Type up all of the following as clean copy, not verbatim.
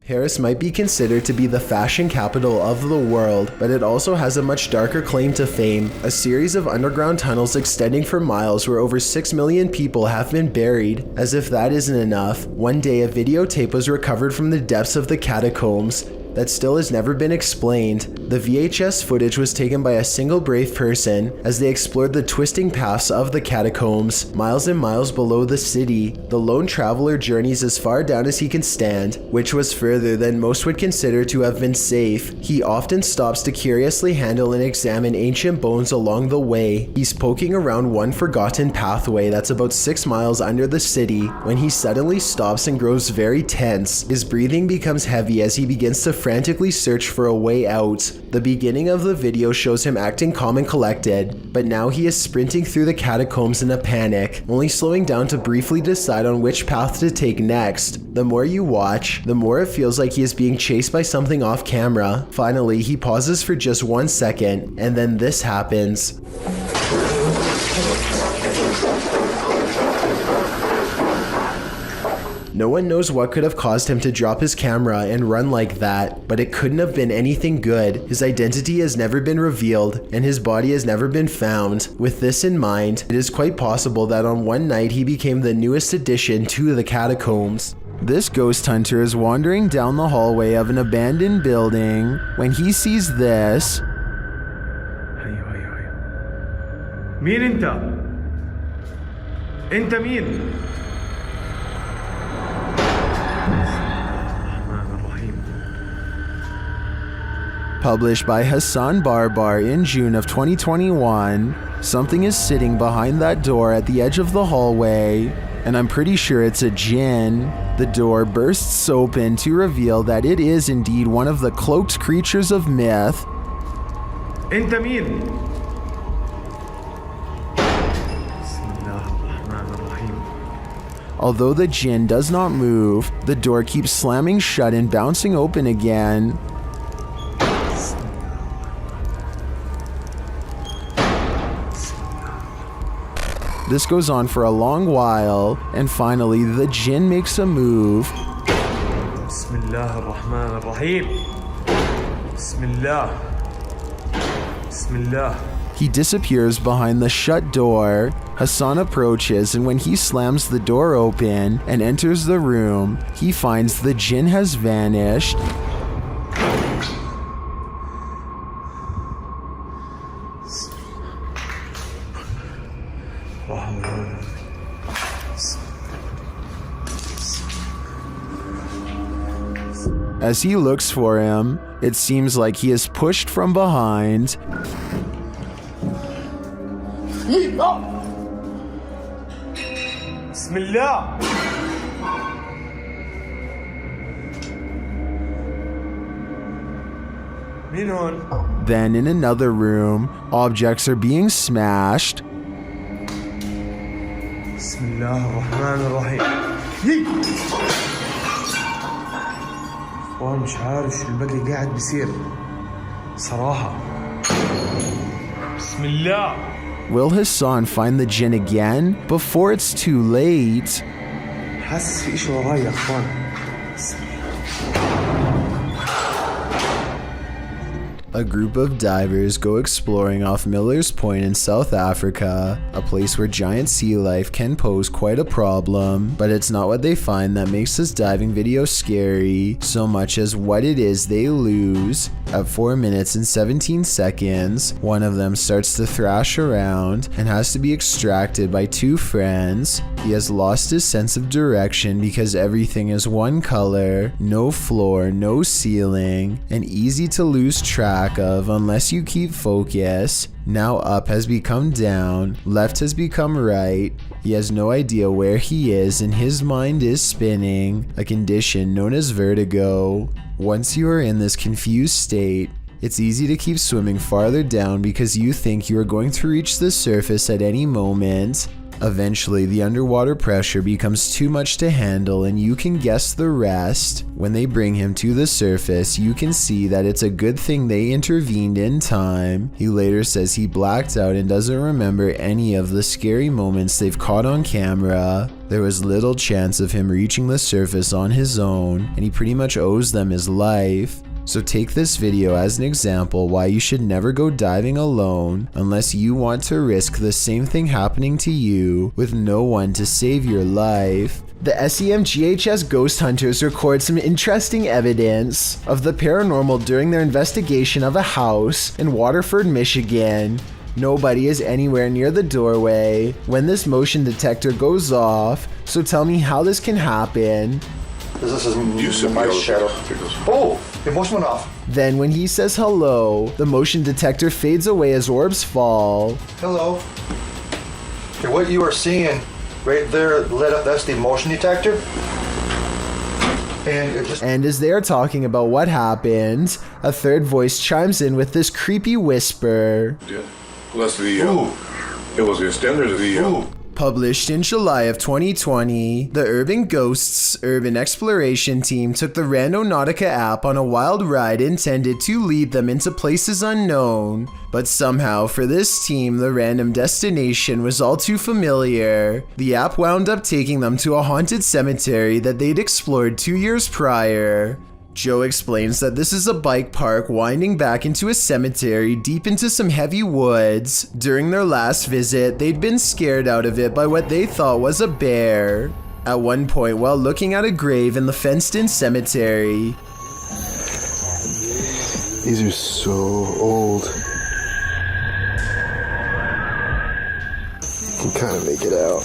Paris might be considered to be the fashion capital of the world, but it also has a much darker claim to fame, a series of underground tunnels extending for miles where over 6 million people have been buried. As if that isn't enough, one day a videotape was recovered from the depths of the catacombs that still has never been explained. The VHS footage was taken by a single brave person as they explored the twisting paths of the catacombs, miles and miles below the city. The lone traveler journeys as far down as he can stand, which was further than most would consider to have been safe. He often stops to curiously handle and examine ancient bones along the way. He's poking around one forgotten pathway that's about 6 miles under the city when he suddenly stops and grows very tense. His breathing becomes heavy as he begins to frantically search for a way out. The beginning of the video shows him acting calm and collected, but now he is sprinting through the catacombs in a panic, only slowing down to briefly decide on which path to take next. The more you watch, the more it feels like he is being chased by something off camera. Finally, he pauses for just 1 second, and then this happens. No one knows what could have caused him to drop his camera and run like that, but it couldn't have been anything good. His identity has never been revealed, and his body has never been found. With this in mind, it is quite possible that on one night he became the newest addition to the catacombs. This ghost hunter is wandering down the hallway of an abandoned building when he sees this. مين انت؟ انت مين؟ Published by Hassan Barbar in June of 2021, something is sitting behind that door at the edge of the hallway, and I'm pretty sure it's a jinn. The door bursts open to reveal that it is indeed one of the cloaked creatures of myth. انت مين؟ Although the jinn does not move, the door keeps slamming shut and bouncing open again. This goes on for a long while, and finally the jinn makes a move. Bismillah ar-Rahman ar-Rahim. Bismillah. Bismillah. He disappears behind the shut door. Hassan approaches, and when he slams the door open and enters the room, he finds the jinn has vanished. As he looks for him, it seems like he is pushed from behind. Bismillah. Then in another room, objects are being smashed. Bismillah ar-Rahman ar-Rahim. وانا مش عارف شو الباقي قاعد بيصير صراحة. بسم الله. Will Hassan find the jinn again before it's too late? حاسس في إشي وراي يا اخوان. A group of divers go exploring off Miller's Point in South Africa, a place where giant sea life can pose quite a problem, but it's not what they find that makes this diving video scary, so much as what it is they lose. At 4 minutes and 17 seconds, one of them starts to thrash around and has to be extracted by 2 friends. He has lost his sense of direction because everything is one color, no floor, no ceiling, and easy to lose track of unless you keep focus. Now up has become down, left has become right. He has no idea where he is and his mind is spinning, a condition known as vertigo. Once you are in this confused state, it's easy to keep swimming farther down because you think you are going to reach the surface at any moment. Eventually, the underwater pressure becomes too much to handle and you can guess the rest. When they bring him to the surface, you can see that it's a good thing they intervened in time. He later says he blacked out and doesn't remember any of the scary moments they've caught on camera. There was little chance of him reaching the surface on his own, and he pretty much owes them his life. So take this video as an example why you should never go diving alone unless you want to risk the same thing happening to you with no one to save your life. The SEMGHS ghost hunters record some interesting evidence of the paranormal during their investigation of a house in Waterford, Michigan. Nobody is anywhere near the doorway when this motion detector goes off, so tell me how this can happen. This is my shadow. Oh, the motion went off. Then when he says hello, the motion detector fades away as orbs fall. Hello. Okay, what you are seeing right there lit up, that's the motion detector. And as they are talking about what happened, a third voice chimes in with this creepy whisper. Yeah. Well, that's the, it was the extender of the, Published in July of 2020, the Urban Ghosts Urban Exploration team took the Randonautica app on a wild ride intended to lead them into places unknown. But somehow, for this team, the random destination was all too familiar. The app wound up taking them to a haunted cemetery that they'd explored 2 years prior. Joe explains that this is a bike park winding back into a cemetery deep into some heavy woods. During their last visit, they'd been scared out of it by what they thought was a bear. At one point, while looking at a grave in the fenced-in cemetery, these are so old. You can kind of make it out.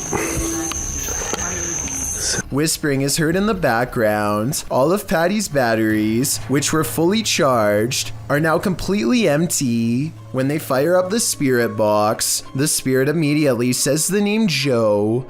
Whispering is heard in the background. All of Patty's batteries, which were fully charged, are now completely empty. When they fire up the spirit box, the spirit immediately says the name Joe.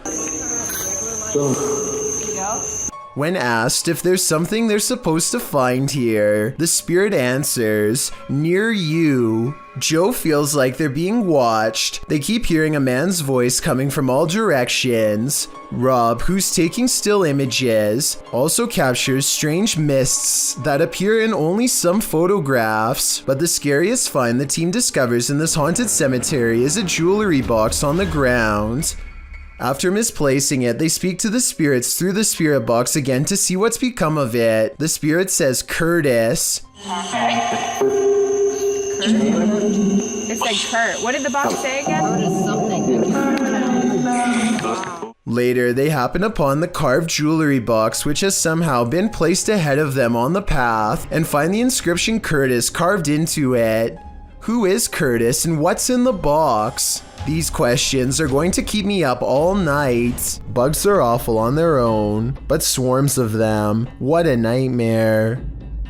When asked if there's something they're supposed to find here, the spirit answers, "Near you." Joe feels like they're being watched. They keep hearing a man's voice coming from all directions. Rob, who's taking still images, also captures strange mists that appear in only some photographs. But the scariest find the team discovers in this haunted cemetery is a jewelry box on the ground. After misplacing it, they speak to the spirits through the spirit box again to see what's become of it. The spirit says Curtis. It said Kurt. What did the box say again? Later, they happen upon the carved jewelry box, which has somehow been placed ahead of them on the path, and find the inscription Curtis carved into it. Who is Curtis and what's in the box? These questions are going to keep me up all night. Bugs are awful on their own, but swarms of them. What a nightmare.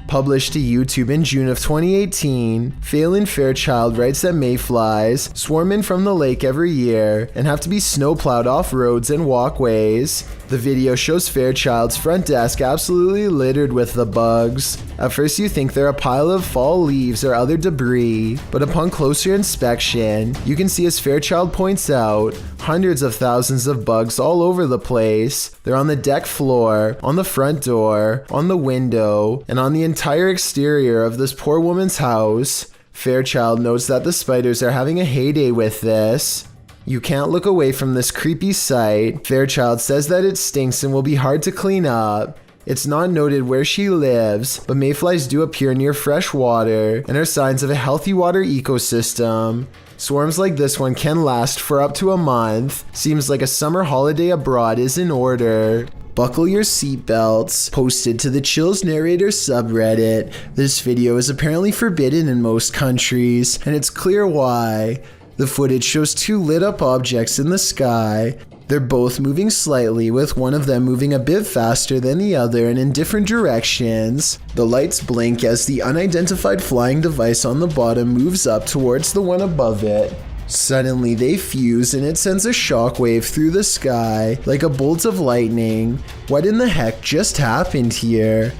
Published to YouTube in June of 2018, Phelan Fairchild writes that mayflies swarm in from the lake every year and have to be snowplowed off roads and walkways. The video shows Fairchild's front desk absolutely littered with the bugs. At first you think they're a pile of fall leaves or other debris, but upon closer inspection, you can see, as Fairchild points out, hundreds of thousands of bugs all over the place. They're on the deck floor, on the front door, on the window, and on the entire exterior of this poor woman's house. Fairchild notes that the spiders are having a heyday with this. You can't look away from this creepy sight. Fairchild says that it stinks and will be hard to clean up. It's not noted where she lives, but mayflies do appear near fresh water and are signs of a healthy water ecosystem. Swarms like this one can last for up to a month. Seems like a summer holiday abroad is in order. Buckle your seatbelts. Posted to the Chills Narrator subreddit. This video is apparently forbidden in most countries, and it's clear why. The footage shows two lit up objects in the sky. They're both moving slightly, with one of them moving a bit faster than the other and in different directions. The lights blink as the unidentified flying device on the bottom moves up towards the one above it. Suddenly they fuse and it sends a shockwave through the sky like a bolt of lightning. What in the heck just happened here?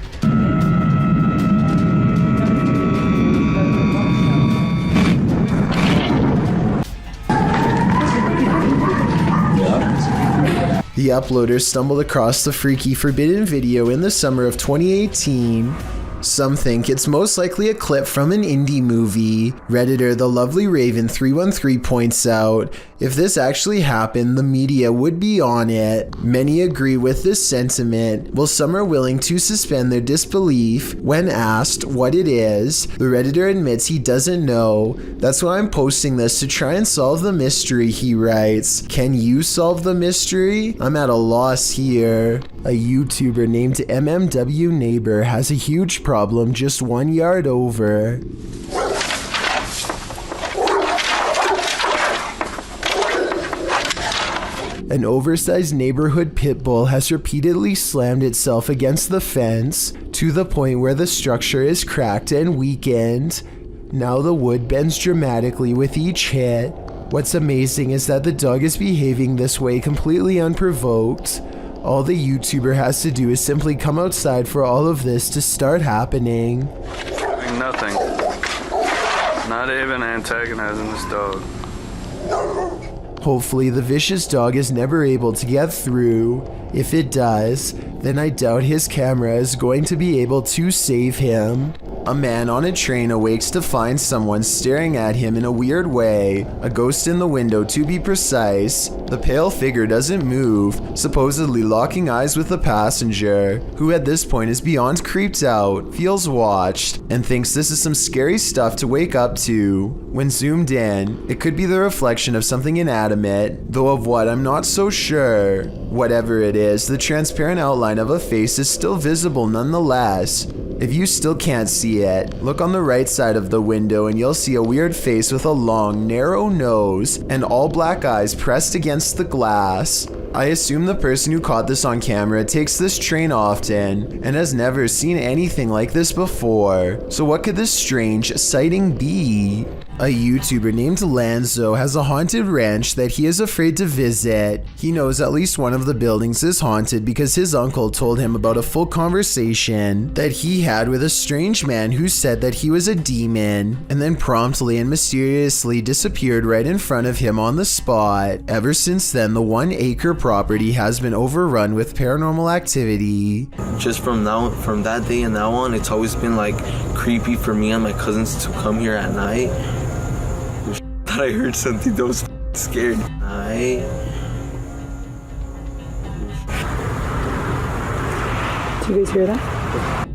The uploader stumbled across the freaky forbidden video in the summer of 2018. Some think it's most likely a clip from an indie movie. Redditor The Lovely Raven 313 points out, if this actually happened, the media would be on it. Many agree with this sentiment, while some are willing to suspend their disbelief when asked what it is. The Redditor admits he doesn't know. That's why I'm posting this, to try and solve the mystery, he writes. Can you solve the mystery? I'm at a loss here. A YouTuber named MMW Neighbor has a huge problem just 1 yard over. An oversized neighborhood pit bull has repeatedly slammed itself against the fence to the point where the structure is cracked and weakened. Now the wood bends dramatically with each hit. What's amazing is that the dog is behaving this way completely unprovoked. All the YouTuber has to do is simply come outside for all of this to start happening. Nothing. Not even antagonizing this dog. Hopefully the vicious dog is never able to get through. If it does, then I doubt his camera is going to be able to save him. A man on a train awakes to find someone staring at him in a weird way, a ghost in the window to be precise. The pale figure doesn't move, supposedly locking eyes with the passenger, who at this point is beyond creeped out, feels watched, and thinks this is some scary stuff to wake up to. When zoomed in, it could be the reflection of something inanimate, though of what I'm not so sure. Whatever it is, the transparent outline of a face is still visible nonetheless. If you still can't see it, look on the right side of the window and you'll see a weird face with a long, narrow nose and all black eyes pressed against the glass. I assume the person who caught this on camera takes this train often and has never seen anything like this before. So what could this strange sighting be? A YouTuber named Lanzo has a haunted ranch that he is afraid to visit. He knows at least one of the buildings is haunted because his uncle told him about a full conversation that he had with a strange man who said that he was a demon and then promptly and mysteriously disappeared right in front of him on the spot. Ever since then, the 1 acre property has been overrun with paranormal activity. Just from that day and now on, it's always been like creepy for me and my cousins to come here at night. That I heard something that was scared. Do you guys hear that?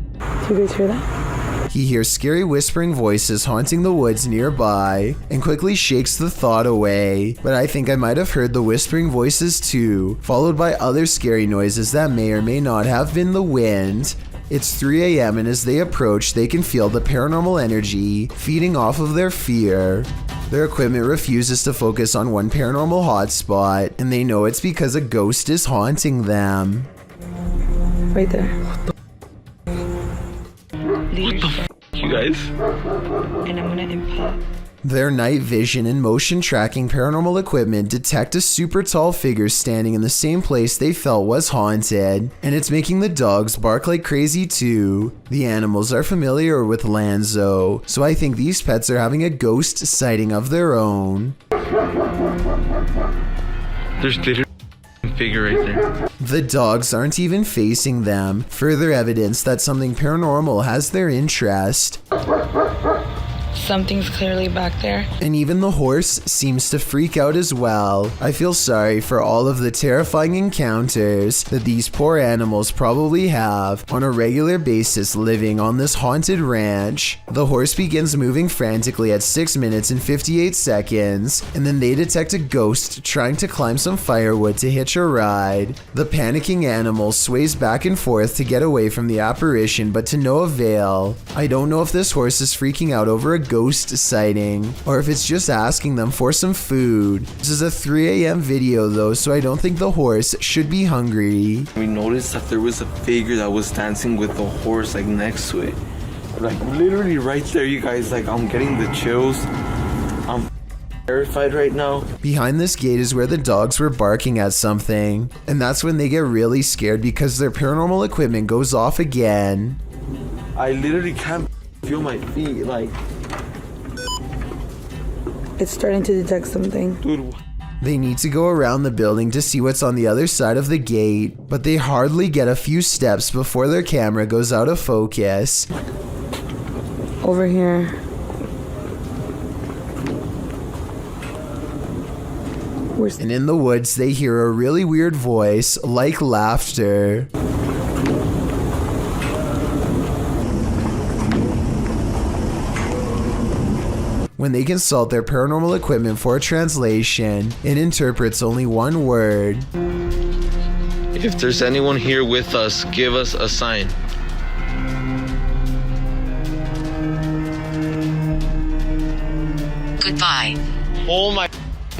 Do you guys hear that? He hears scary whispering voices haunting the woods nearby and quickly shakes the thought away. But I think I might have heard the whispering voices too, followed by other scary noises that may or may not have been the wind. It's 3 a.m. and as they approach, they can feel the paranormal energy feeding off of their fear. Their equipment refuses to focus on one paranormal hotspot, and they know it's because a ghost is haunting them. Right there. What the f***, you guys? And I'm gonna input. Their night vision and motion tracking paranormal equipment detect a super tall figure standing in the same place they felt was haunted, and it's making the dogs bark like crazy too. The animals are familiar with Lanzo, so I think these pets are having a ghost sighting of their own. There's literally a figure right there. The dogs aren't even facing them, further evidence that something paranormal has their interest. Something's clearly back there. And even the horse seems to freak out as well. I feel sorry for all of the terrifying encounters that these poor animals probably have on a regular basis living on this haunted ranch. The horse begins moving frantically at 6 minutes and 58 seconds, and then they detect a ghost trying to climb some firewood to hitch a ride. The panicking animal sways back and forth to get away from the apparition, but to no avail. I don't know if this horse is freaking out over a ghost sighting, or if it's just asking them for some food. This is a 3 a.m. video though, so I don't think the horse should be hungry. We noticed that there was a figure that was dancing with the horse like next to it. Like literally right there, you guys. Like I'm getting the chills. I'm terrified right now. Behind this gate is where the dogs were barking at something, and that's when they get really scared because their paranormal equipment goes off again. I literally can't feel my feet. Like It's starting to detect something. dude, They need to go around the building to see what's on the other side of the gate, but they hardly get a few steps before their camera goes out of focus. Over here. And in the woods, they hear a really weird voice, like laughter. When they consult their paranormal equipment for a translation, it interprets only one word. If there's anyone here with us, give us a sign. Goodbye. Oh my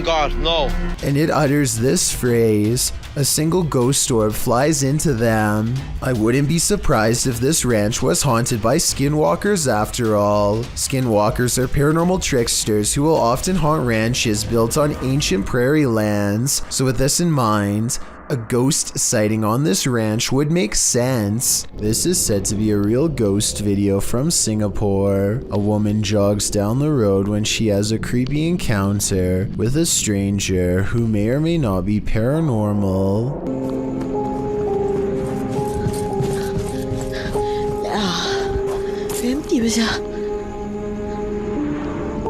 God, no. And it utters this phrase. A single ghost orb flies into them. I wouldn't be surprised if this ranch was haunted by skinwalkers after all. Skinwalkers are paranormal tricksters who will often haunt ranches built on ancient prairie lands. So with this in mind, a ghost sighting on this ranch would make sense. This is said to be a real ghost video from Singapore. A woman jogs down the road when she has a creepy encounter with a stranger who may or may not be paranormal.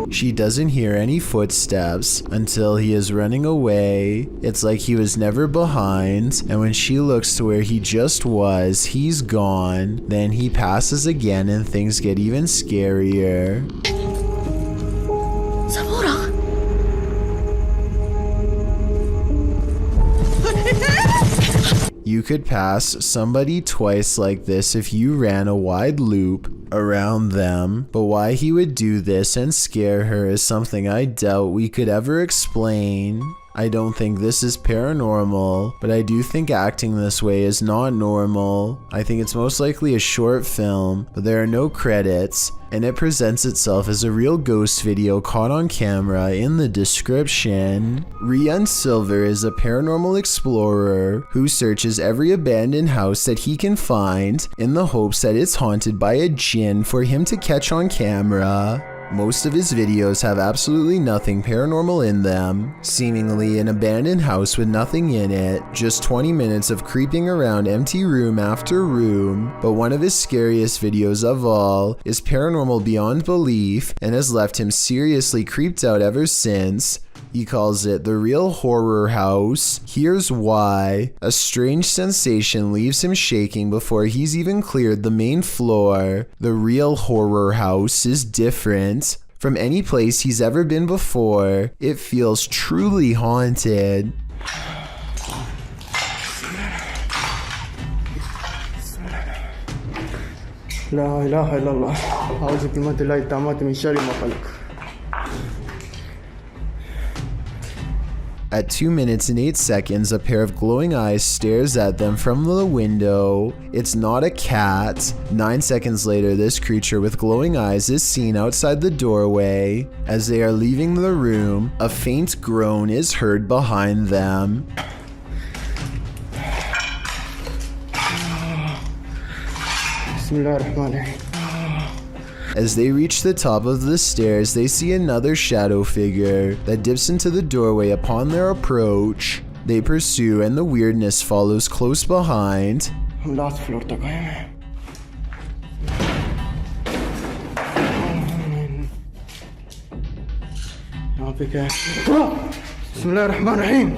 She doesn't hear any footsteps until he is running away. It's like he was never behind, and when she looks to where he just was, he's gone. Then he passes again and things get even scarier. You could pass somebody twice like this if you ran a wide loop around them, but why he would do this and scare her is something I doubt we could ever explain. I don't think this is paranormal, but I do think acting this way is not normal. I think it's most likely a short film, but there are no credits, and it presents itself as a real ghost video caught on camera in the description. Rian Silver is a paranormal explorer who searches every abandoned house that he can find in the hopes that it's haunted by a jinn for him to catch on camera. Most of his videos have absolutely nothing paranormal in them, seemingly an abandoned house with nothing in it, just 20 minutes of creeping around empty room after room. But one of his scariest videos of all is paranormal beyond belief and has left him seriously creeped out ever since. He calls it the real horror house. Here's why. A strange sensation leaves him shaking before he's even cleared the main floor. The real horror house is different from any place he's ever been before. It feels truly haunted. لا إله إلا الله أعوذ بكلمات الله التامات من شر ما خلق. At 2 minutes and 8 seconds, a pair of glowing eyes stares at them from the window. It's not a cat. 9 seconds later, this creature with glowing eyes is seen outside the doorway. As they are leaving the room, a faint groan is heard behind them. As they reach the top of the stairs, they see another shadow figure that dips into the doorway upon their approach. They pursue and the weirdness follows close behind. بسم الله الرحمن الرحيم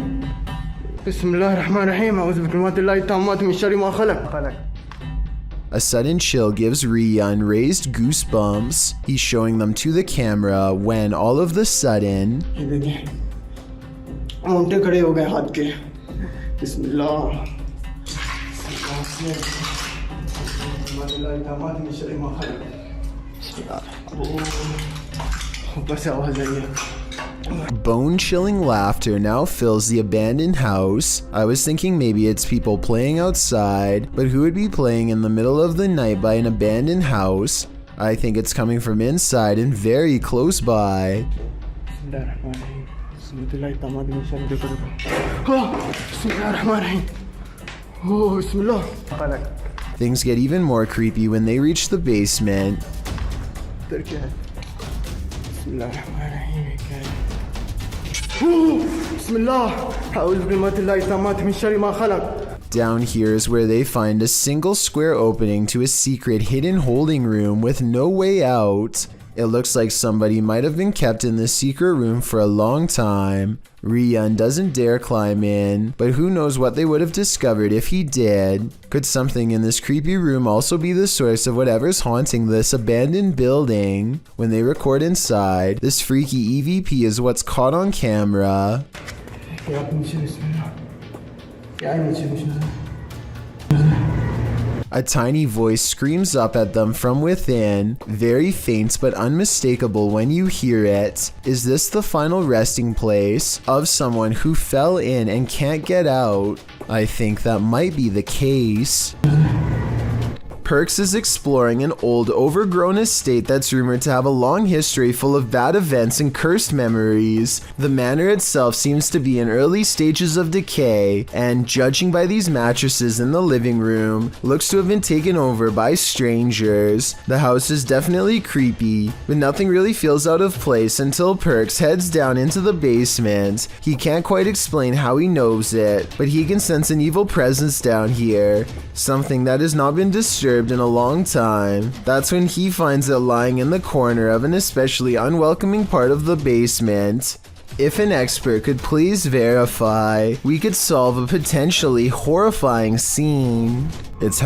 بسم الله الرحمن الرحيم أعوذ بكلمات الله التامات من شر ما خلق. A sudden chill gives Rian raised goosebumps. He's showing them to the camera when all of the sudden bone-chilling laughter now fills the abandoned house. I was thinking maybe it's people playing outside, but who would be playing in the middle of the night by an abandoned house? I think it's coming from inside and very close by. Things get even more creepy when they reach the basement. بسم الله أعوذ بكلمات الله التامات من شر ما خلق. Down here is where they find a single square opening to a secret hidden holding room with no way out. It looks like somebody might have been kept in this secret room for a long time. Ryun doesn't dare climb in, but who knows what they would have discovered if he did. Could something in this creepy room also be the source of whatever's haunting this abandoned building? When they record inside, this freaky EVP is what's caught on camera. A tiny voice screams up at them from within, very faint but unmistakable when you hear it. Is this the final resting place of someone who fell in and can't get out? I think that might be the case. Perks is exploring an old, overgrown estate that's rumored to have a long history full of bad events and cursed memories. The manor itself seems to be in early stages of decay, and judging by these mattresses in the living room, looks to have been taken over by strangers. The house is definitely creepy, but nothing really feels out of place until Perks heads down into the basement. He can't quite explain how he knows it, but he can sense an evil presence down here, something that has not been disturbed in a long time. That's when he finds it lying in the corner of an especially unwelcoming part of the basement. If an expert could please verify, we could solve a potentially horrifying scene. It's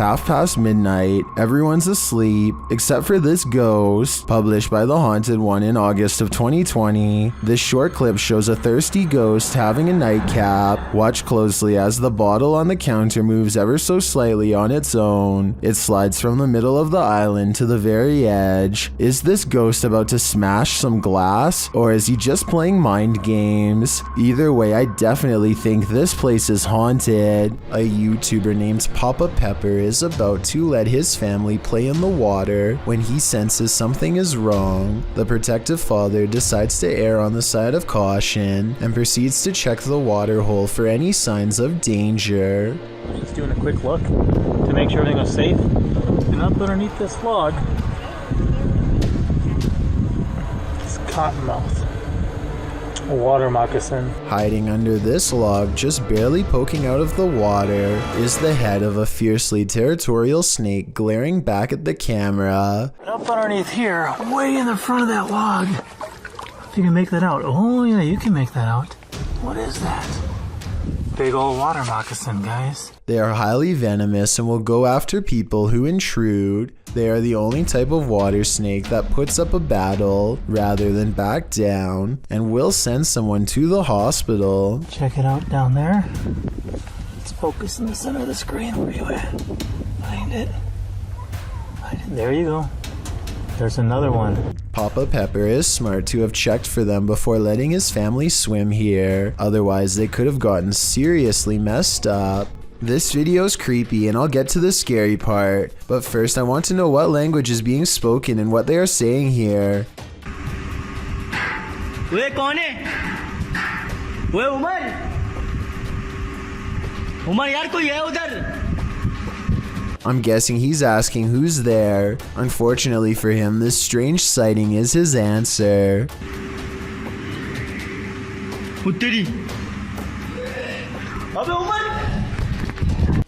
midnight, everyone's asleep, except for this ghost, published by The Haunted One in August of 2020. This short clip shows a thirsty ghost having a nightcap. Watch closely as the bottle on the counter moves ever so slightly on its own. It slides from the middle of the island to the very edge. Is this ghost about to smash some glass, or is he just playing mind games? Either way, I definitely think this place is haunted. A YouTuber named Papa Pepper is about to let his family play in the water when he senses something is wrong. The protective father decides to err on the side of caution and proceeds to check the water hole for any signs of danger. Just doing a quick look to make sure everything was safe. And up underneath this log is cottonmouth, a water moccasin. Hiding under this log, just barely poking out of the water, is the head of a fiercely territorial snake glaring back at the camera. And up underneath here, way in the front of that log, if you can make that out. Oh yeah, you can make that out. What is that? Big old water moccasin, guys. They are highly venomous and will go after people who intrude. They are the only type of water snake that puts up a battle rather than back down, and will send someone to the hospital. Check it out down there. Let's focus in the center of the screen. Where are you at? Find it. Find it. There you go. There's another one. Papa Pepper is smart to have checked for them before letting his family swim here. Otherwise, they could have gotten seriously messed up. This video is creepy and I'll get to the scary part, but first I want to know what language is being spoken and what they are saying here. I'm guessing he's asking who's there. Unfortunately for him, this strange sighting is his answer.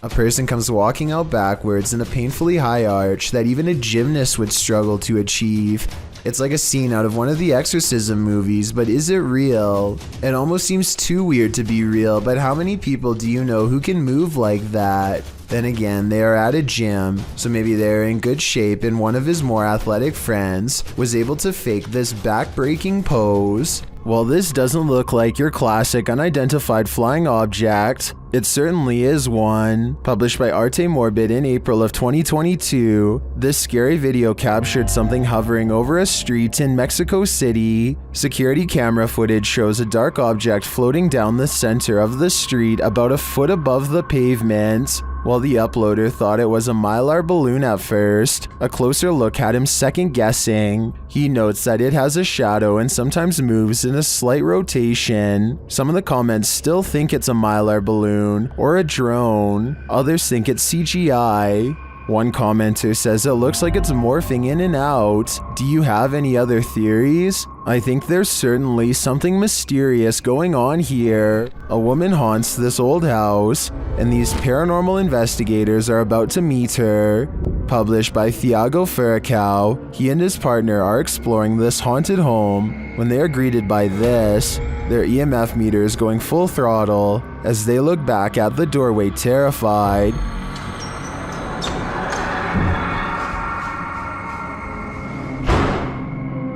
A person comes walking out backwards in a painfully high arch that even a gymnast would struggle to achieve. It's like a scene out of one of the exorcism movies, but is it real? It almost seems too weird to be real, but how many people do you know who can move like that? Then again, they are at a gym, so maybe they're in good shape and one of his more athletic friends was able to fake this back-breaking pose. While this doesn't look like your classic unidentified flying object, it certainly is one. Published by Arte Morbid in April of 2022, this scary video captured something hovering over a street in Mexico City. Security camera footage shows a dark object floating down the center of the street about a foot above the pavement. While the uploader thought it was a mylar balloon at first, a closer look had him second guessing. He notes that it has a shadow and sometimes moves in a slight rotation. Some of the comments still think it's a mylar balloon or a drone. Others think it's CGI. One commenter says it looks like it's morphing in and out. Do you have any other theories? I think there's certainly something mysterious going on here. A woman haunts this old house, and these paranormal investigators are about to meet her. Published by Thiago Furacao, he and his partner are exploring this haunted home when they are greeted by this, their EMF meters going full throttle as they look back at the doorway terrified.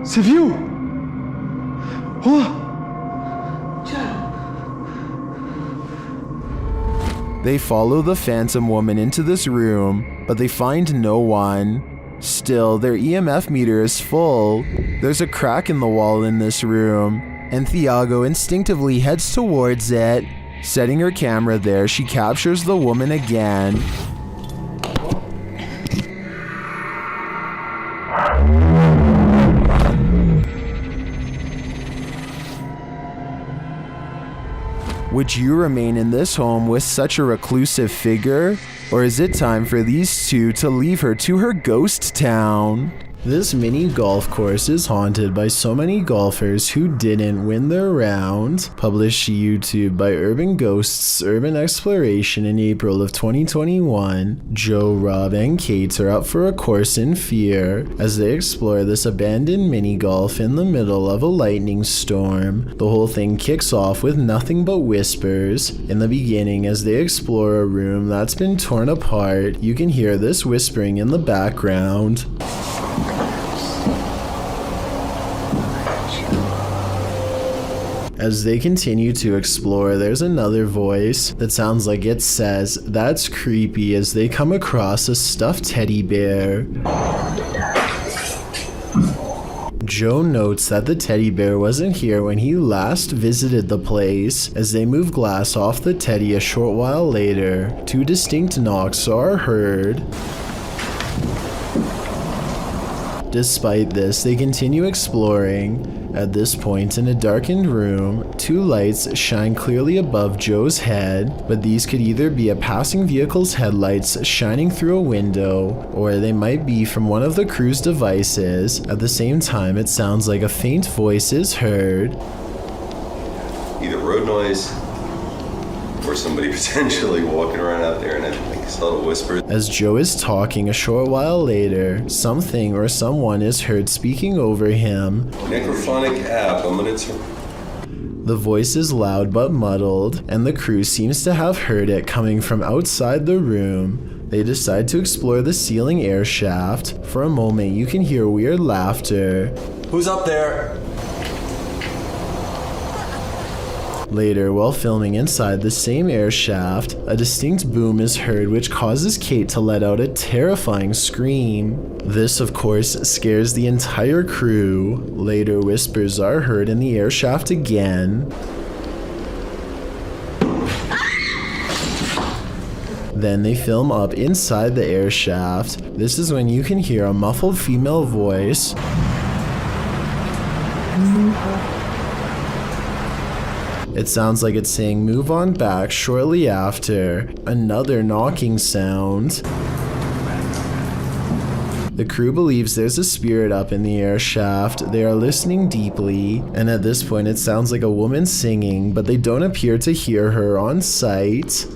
C'est viu! Oh! They follow the phantom woman into this room, but they find no one. Still, their EMF meter is full. There's a crack in the wall in this room, and Thiago instinctively heads towards it. Setting her camera there, she captures the woman again. Would you remain in this home with such a reclusive figure? Or is it time for these two to leave her to her ghost town? This mini golf course is haunted by so many golfers who didn't win their round. Published to YouTube by Urban Ghosts Urban Exploration in April of 2021, Joe, Rob, and Kate are up for a course in fear as they explore this abandoned mini golf in the middle of a lightning storm. The whole thing kicks off with nothing but whispers. In the beginning, as they explore a room that's been torn apart, you can hear this whispering in the background. As they continue to explore, there's another voice that sounds like it says, "That's creepy," as they come across a stuffed teddy bear. Joe notes that the teddy bear wasn't here when he last visited the place. As they move glass off the teddy a short while later, two distinct knocks are heard. Despite this, they continue exploring. At this point, in a darkened room, two lights shine clearly above Joe's head, but these could either be a passing vehicle's headlights shining through a window, or they might be from one of the crew's devices. At the same time, it sounds like a faint voice is heard. Either road noise or somebody potentially walking around out there, and I think it's a little whisper. As Joe is talking a short while later, something or someone is heard speaking over him. Necrophonic app, I'm gonna turn. The voice is loud but muddled, and the crew seems to have heard it coming from outside the room. They decide to explore the ceiling air shaft. For a moment, you can hear weird laughter. Who's up there? Later, while filming inside the same air shaft, a distinct boom is heard which causes Kate to let out a terrifying scream. This, of course, scares the entire crew. Later, whispers are heard in the air shaft again. Then they film up inside the air shaft. This is when you can hear a muffled female voice. It sounds like it's saying "move on back" shortly after. Another knocking sound. The crew believes there's a spirit up in the air shaft. They are listening deeply, and at this point it sounds like a woman singing, but they don't appear to hear her on site.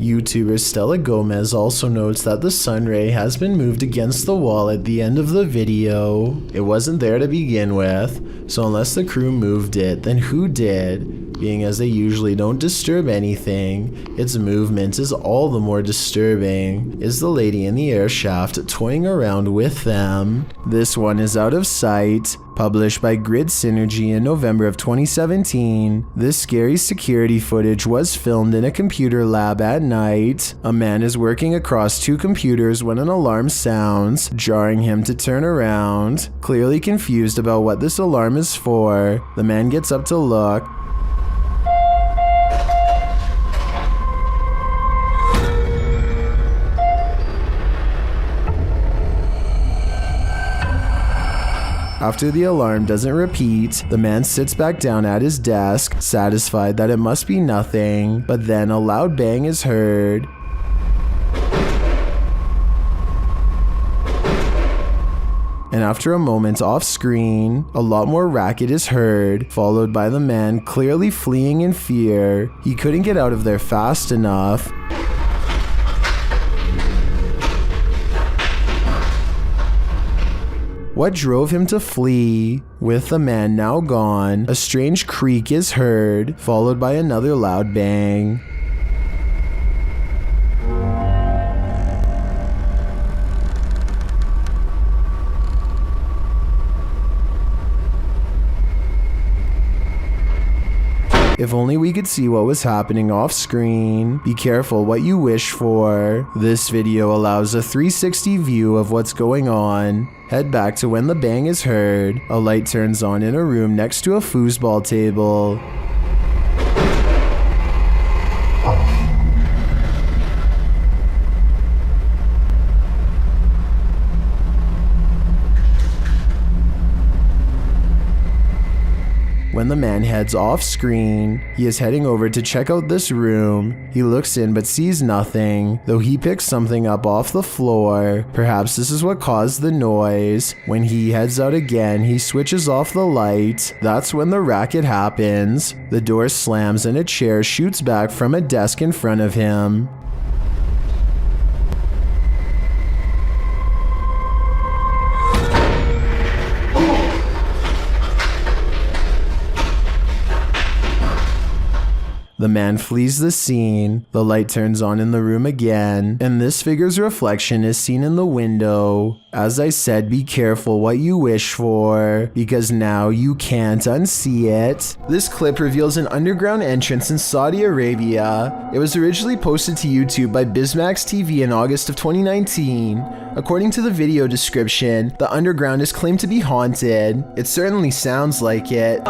YouTuber Stella Gomez also notes that the sun ray has been moved against the wall at the end of the video. It wasn't there to begin with, so unless the crew moved it, then who did? Being as they usually don't disturb anything, its movement is all the more disturbing. Is the lady in the air shaft toying around with them? This one is out of sight. Published by Grid Synergy in November of 2017, this scary security footage was filmed in a computer lab at night. A man is working across two computers when an alarm sounds, jarring him to turn around. Clearly confused about what this alarm is for, the man gets up to look. After the alarm doesn't repeat, the man sits back down at his desk, satisfied that it must be nothing, but then a loud bang is heard. And after a moment off screen, a lot more racket is heard, followed by the man clearly fleeing in fear. He couldn't get out of there fast enough. What drove him to flee? With the man now gone, a strange creak is heard, followed by another loud bang. If only we could see what was happening off screen. Be careful what you wish for. This video allows a 360 view of what's going on. Head back to when the bang is heard. A light turns on in a room next to a foosball table. When the man heads off screen, he is heading over to check out this room. He looks in but sees nothing, though he picks something up off the floor. Perhaps this is what caused the noise. When he heads out again, he switches off the light. That's when the racket happens. The door slams and a chair shoots back from a desk in front of him. The man flees the scene, the light turns on in the room again, and this figure's reflection is seen in the window. As I said, be careful what you wish for, because now you can't unsee it. This clip reveals an underground entrance in Saudi Arabia. It was originally posted to YouTube by Bismax TV in August of 2019. According to the video description, the underground is claimed to be haunted. It certainly sounds like it.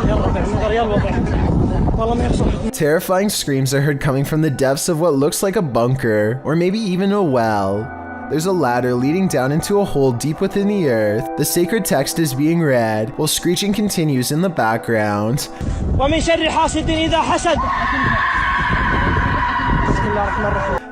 Terrifying screams are heard coming from the depths of what looks like a bunker, or maybe even a well. There's a ladder leading down into a hole deep within the earth. The sacred text is being read, while screeching continues in the background.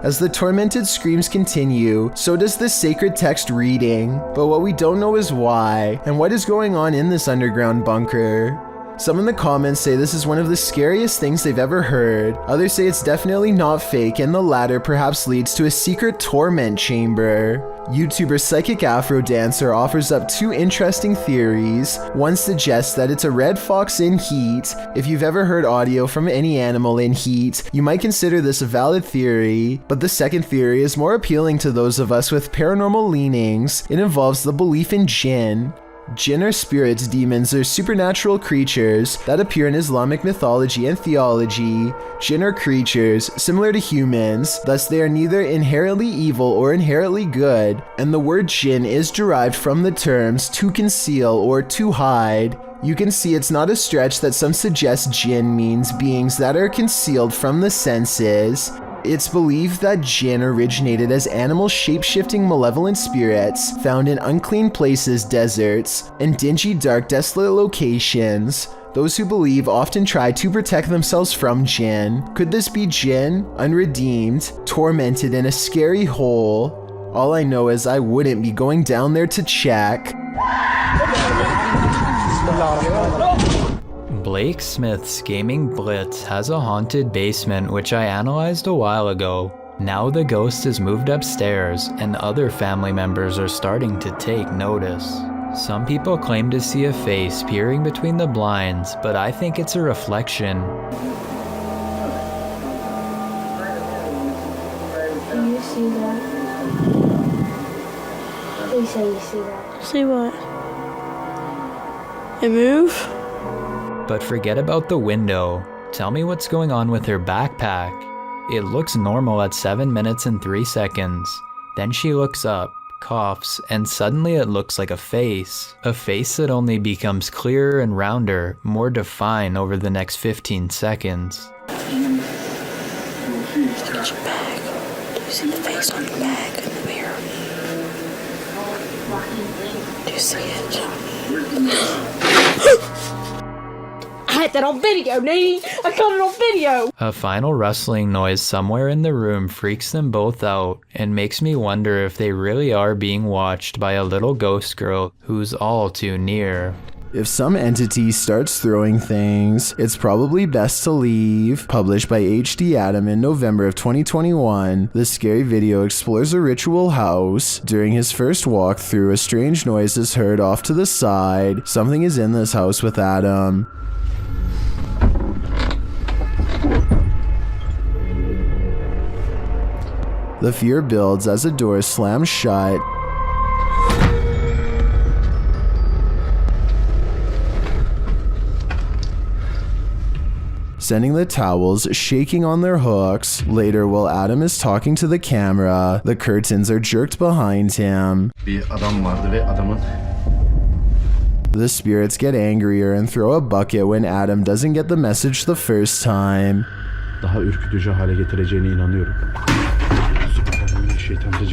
As the tormented screams continue, so does the sacred text reading. But what we don't know is why, and what is going on in this underground bunker. Some in the comments say this is one of the scariest things they've ever heard. Others say it's definitely not fake, and the latter perhaps leads to a secret torment chamber. YouTuber Psychic Afro Dancer offers up two interesting theories. One suggests that it's a red fox in heat. If you've ever heard audio from any animal in heat, you might consider this a valid theory. But the second theory is more appealing to those of us with paranormal leanings. It involves the belief in jinn. Jinn are spirits, demons, or supernatural creatures that appear in Islamic mythology and theology. Jinn are creatures similar to humans, thus they are neither inherently evil or inherently good, and the word jinn is derived from the terms to conceal or to hide. You can see it's not a stretch that some suggest jinn means beings that are concealed from the senses. It's believed that jinn originated as animal shape-shifting malevolent spirits found in unclean places, deserts, and dingy, dark, desolate locations. Those who believe often try to protect themselves from jinn. Could this be jinn, unredeemed, tormented in a scary hole? All I know is I wouldn't be going down there to check. Blake Smith's Gaming Blitz has a haunted basement which I analyzed a while ago. Now the ghost has moved upstairs and other family members are starting to take notice. Some people claim to see a face peering between the blinds, but I think it's a reflection. Can you see that? Please say you see that. See what? It move? But forget about the window. Tell me what's going on with her backpack. It looks normal at 7 minutes and 3 seconds. Then she looks up, coughs, and suddenly it looks like a face. A face that only becomes clearer and rounder, more defined over the next 15 seconds. Look at your bag. Do you see the face on your bag in the mirror? Do you see it? I had that on video, Nene. I got it on video. A final rustling noise somewhere in the room freaks them both out and makes me wonder if they really are being watched by a little ghost girl who's all too near. If some entity starts throwing things, it's probably best to leave. Published by HD Adam in November of 2021, this scary video explores a ritual house. During his first walkthrough, a strange noise is heard off to the side. Something is in this house with Adam. The fear builds as a door slams shut. Sending the towels shaking on their hooks. Later, while Adam is talking to the camera, the curtains are jerked behind him. The spirits get angrier and throw a bucket when Adam doesn't get the message the first time. Daha ürkütücü hale getireceğine inanıyorum.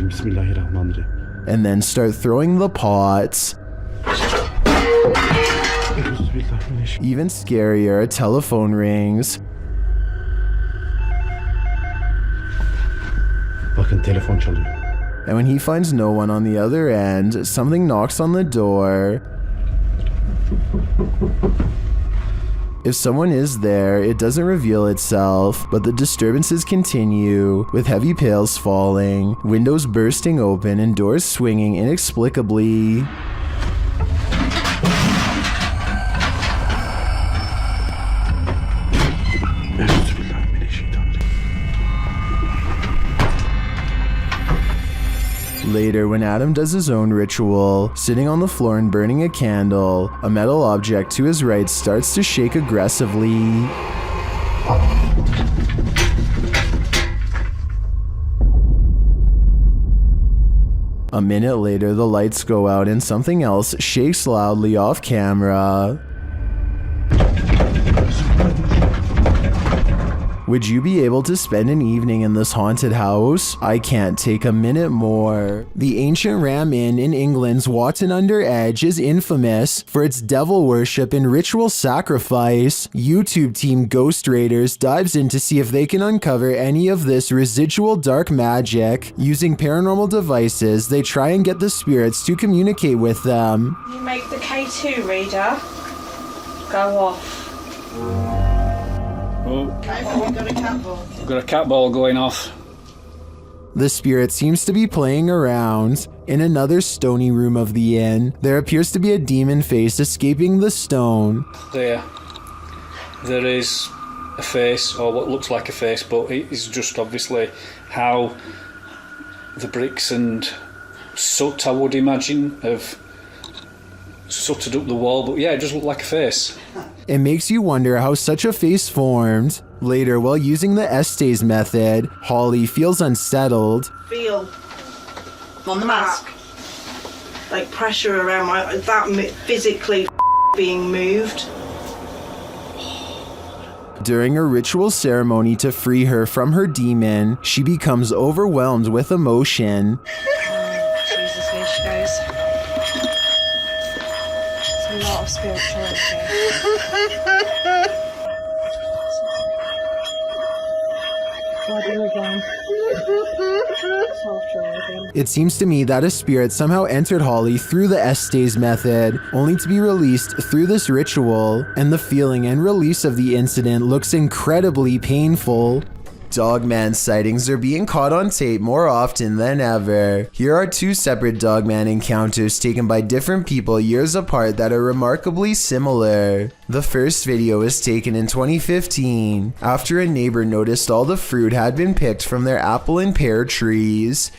Bismillahirrahmanirrahim. And then start throwing the pots. Even scarier, a telephone rings. Bakın telefon çalıyor. And when he finds no one on the other end, something knocks on the door. If someone is there, it doesn't reveal itself, but the disturbances continue, with heavy pails falling, windows bursting open, and doors swinging inexplicably. Later, when Adam does his own ritual, sitting on the floor and burning a candle, a metal object to his right starts to shake aggressively. A minute later, the lights go out and something else shakes loudly off camera. Would you be able to spend an evening in this haunted house? I can't take a minute more. The ancient Ram Inn in England's Watton-under-Edge is infamous for its devil worship and ritual sacrifice. YouTube team Ghost Raiders dives in to see if they can uncover any of this residual dark magic. Using paranormal devices, they try and get the spirits to communicate with them. You make the K2 reader go off. Oh, We've got a cat ball. we've got a cat ball going off. The spirit seems to be playing around. In another stony room of the inn, there appears to be a demon face escaping the stone. There is a face, or what looks like a face, but it is just obviously how the bricks and soot, I would imagine, have sooted up the wall. But yeah, it does look like a face. It makes you wonder how such a face formed. Later, while using the Estes method, Holly feels unsettled. Feel on the mask, like pressure around that physically being moved. During a ritual ceremony to free her from her demon, she becomes overwhelmed with emotion. Jesus, here she goes. It's a lot of spirituality. It seems to me that a spirit somehow entered Holly through the Estes method, only to be released through this ritual, and the feeling and release of the incident looks incredibly painful. Dogman sightings are being caught on tape more often than ever. Here are two separate Dogman encounters taken by different people years apart that are remarkably similar. The first video was taken in 2015, after a neighbor noticed all the fruit had been picked from their apple and pear trees.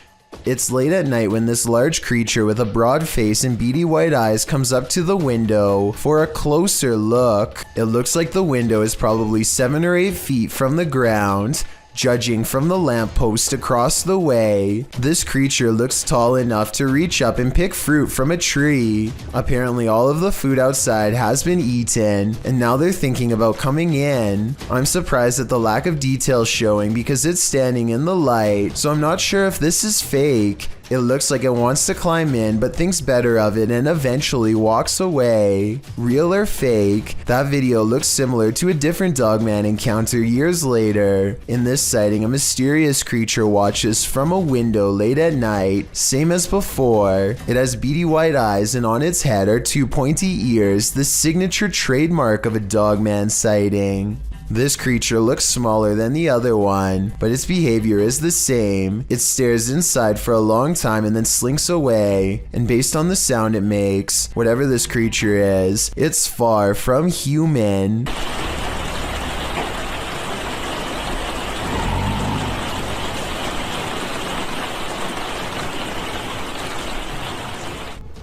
It's late at night when this large creature with a broad face and beady white eyes comes up to the window. For a closer look, it looks like the window is probably 7 or 8 feet from the ground. Judging from the lamppost across the way, this creature looks tall enough to reach up and pick fruit from a tree. Apparently all of the food outside has been eaten, and now they're thinking about coming in. I'm surprised at the lack of detail showing because it's standing in the light, so I'm not sure if this is fake. It looks like it wants to climb in, but thinks better of it and eventually walks away. Real or fake? That video looks similar to a different dogman encounter years later. In this sighting, a mysterious creature watches from a window late at night, same as before. It has beady white eyes and on its head are two pointy ears, the signature trademark of a dogman sighting. This creature looks smaller than the other one, but its behavior is the same. It stares inside for a long time and then slinks away, and based on the sound it makes, whatever this creature is, it's far from human.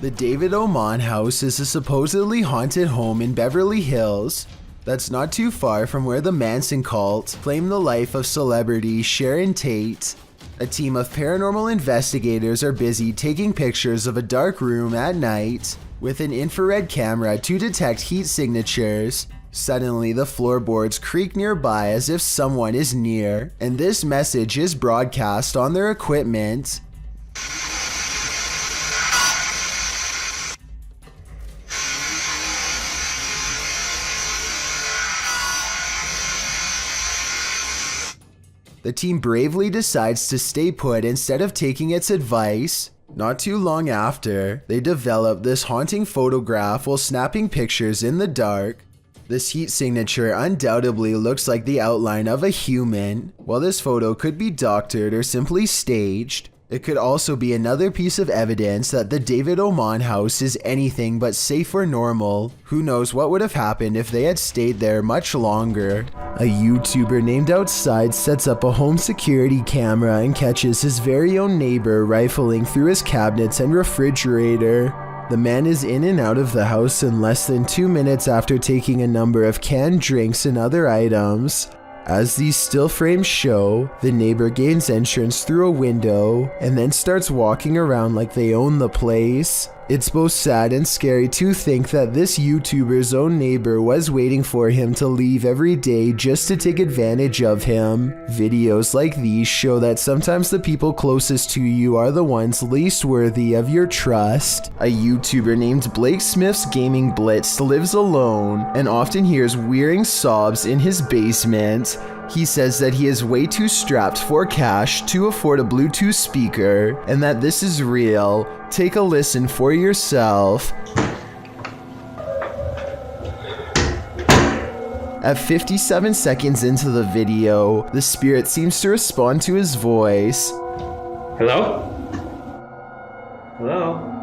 The David Oman house is a supposedly haunted home in Beverly Hills that's not too far from where the Manson cult claimed the life of celebrity Sharon Tate. A team of paranormal investigators are busy taking pictures of a dark room at night with an infrared camera to detect heat signatures. Suddenly, the floorboards creak nearby as if someone is near, and this message is broadcast on their equipment. The team bravely decides to stay put instead of taking its advice. Not too long after, they develop this haunting photograph while snapping pictures in the dark. This heat signature undoubtedly looks like the outline of a human. While this photo could be doctored or simply staged, it could also be another piece of evidence that the David Oman house is anything but safe or normal. Who knows what would have happened if they had stayed there much longer. A YouTuber named Outside sets up a home security camera and catches his very own neighbor rifling through his cabinets and refrigerator. The man is in and out of the house in less than 2 minutes after taking a number of canned drinks and other items. As these still frames show, the neighbor gains entrance through a window and then starts walking around like they own the place. It's both sad and scary to think that this YouTuber's own neighbor was waiting for him to leave every day just to take advantage of him. Videos like these show that sometimes the people closest to you are the ones least worthy of your trust. A YouTuber named Blake Smith's Gaming Blitz lives alone and often hears wearing sobs in his basement. He says that he is way too strapped for cash to afford a Bluetooth speaker and that this is real. Take a listen for yourself. At 57 seconds into the video, the spirit seems to respond to his voice. Hello? Hello?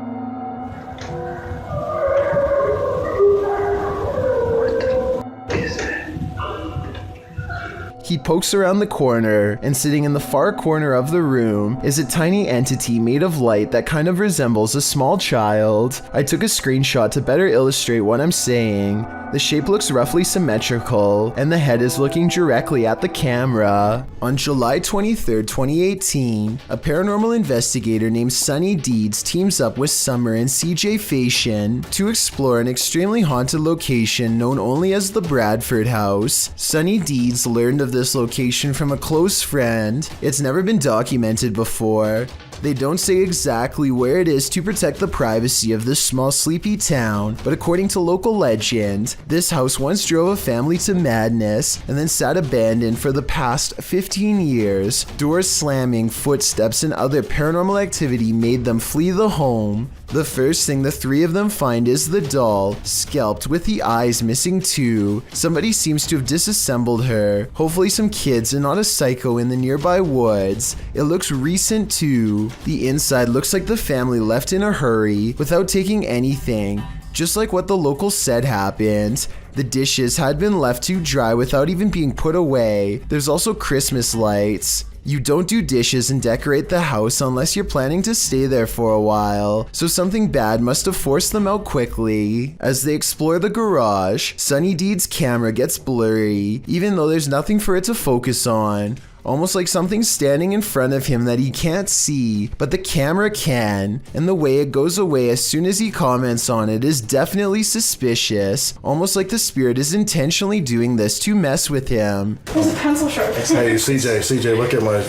He pokes around the corner, and sitting in the far corner of the room is a tiny entity made of light that kind of resembles a small child. I took a screenshot to better illustrate what I'm saying. The shape looks roughly symmetrical, and the head is looking directly at the camera. On July 23, 2018, a paranormal investigator named Sunny Deeds teams up with Summer and CJ Fashion to explore an extremely haunted location known only as the Bradford House. Sunny Deeds learned of this location from a close friend. It's never been documented before. They don't say exactly where it is to protect the privacy of this small sleepy town, but according to local legend, this house once drove a family to madness and then sat abandoned for the past 15 years. Doors slamming, footsteps, and other paranormal activity made them flee the home. The first thing the three of them find is the doll, scalped with the eyes missing too. Somebody seems to have disassembled her, hopefully some kids and not a psycho in the nearby woods. It looks recent too. The inside looks like the family left in a hurry without taking anything. Just like what the locals said happened. The dishes had been left to dry without even being put away. There's also Christmas lights. You don't do dishes and decorate the house unless you're planning to stay there for a while, so something bad must have forced them out quickly. As they explore the garage, Sunny Deeds' camera gets blurry, even though there's nothing for it to focus on. almost like something's standing in front of him that he can't see, but the camera can, and the way it goes away as soon as he comments on it is definitely suspicious, almost like the spirit is intentionally doing this to mess with him. There's a pencil sharp. Hey, CJ, look at my,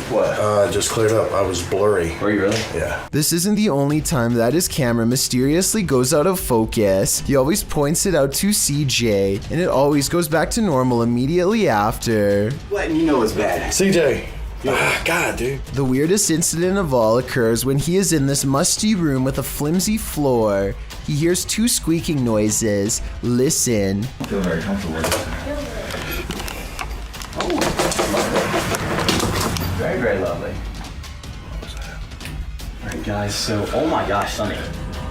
just cleared up. I was blurry. Were you really? Yeah. This isn't the only time that his camera mysteriously goes out of focus. He always points it out to CJ, and it always goes back to normal immediately after. Letting you know it's bad. CJ. God, dude. The weirdest incident of all occurs when he is in this musty room with a flimsy floor. He hears two squeaking noises. Listen. I feel very comfortable with it. Oh, lovely. Very, very lovely. Alright guys, so, oh my gosh, Sonny.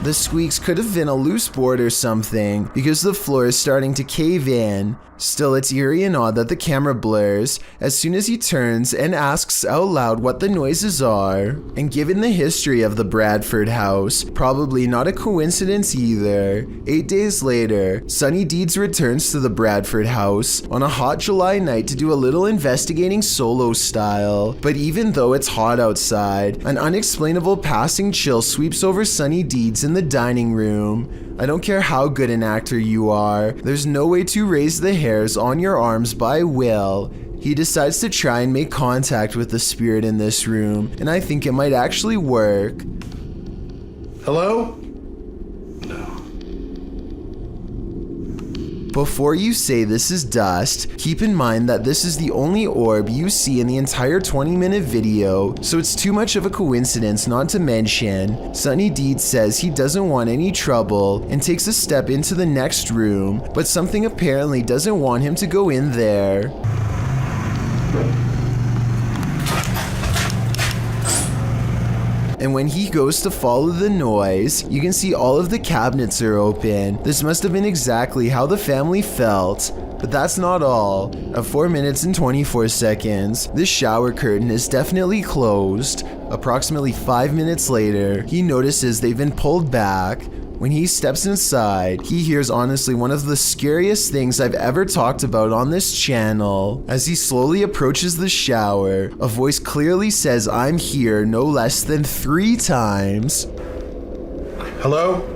The squeaks could have been a loose board or something, because the floor is starting to cave in. Still, it's eerie and odd that the camera blurs as soon as he turns and asks out loud what the noises are. And given the history of the Bradford house, probably not a coincidence either. 8 days later, Sonny Deeds returns to the Bradford house on a hot July night to do a little investigating solo style. But even though it's hot outside, an unexplainable passing chill sweeps over Sonny Deeds in the dining room. I don't care how good an actor you are, there's no way to raise the hairs on your arms by will. He decides to try and make contact with the spirit in this room, and I think it might actually work. Hello? Before you say this is dust, keep in mind that this is the only orb you see in the entire 20-minute video, so it's too much of a coincidence not to mention. Sonny Deeds says he doesn't want any trouble and takes a step into the next room, but something apparently doesn't want him to go in there. And when he goes to follow the noise, you can see all of the cabinets are open. This must have been exactly how the family felt. But that's not all. At 4 minutes and 24 seconds, this shower curtain is definitely closed. Approximately 5 minutes later, he notices they've been pulled back. When he steps inside, he hears honestly one of the scariest things I've ever talked about on this channel. As he slowly approaches the shower, a voice clearly says "I'm here" no less than 3 times. Hello?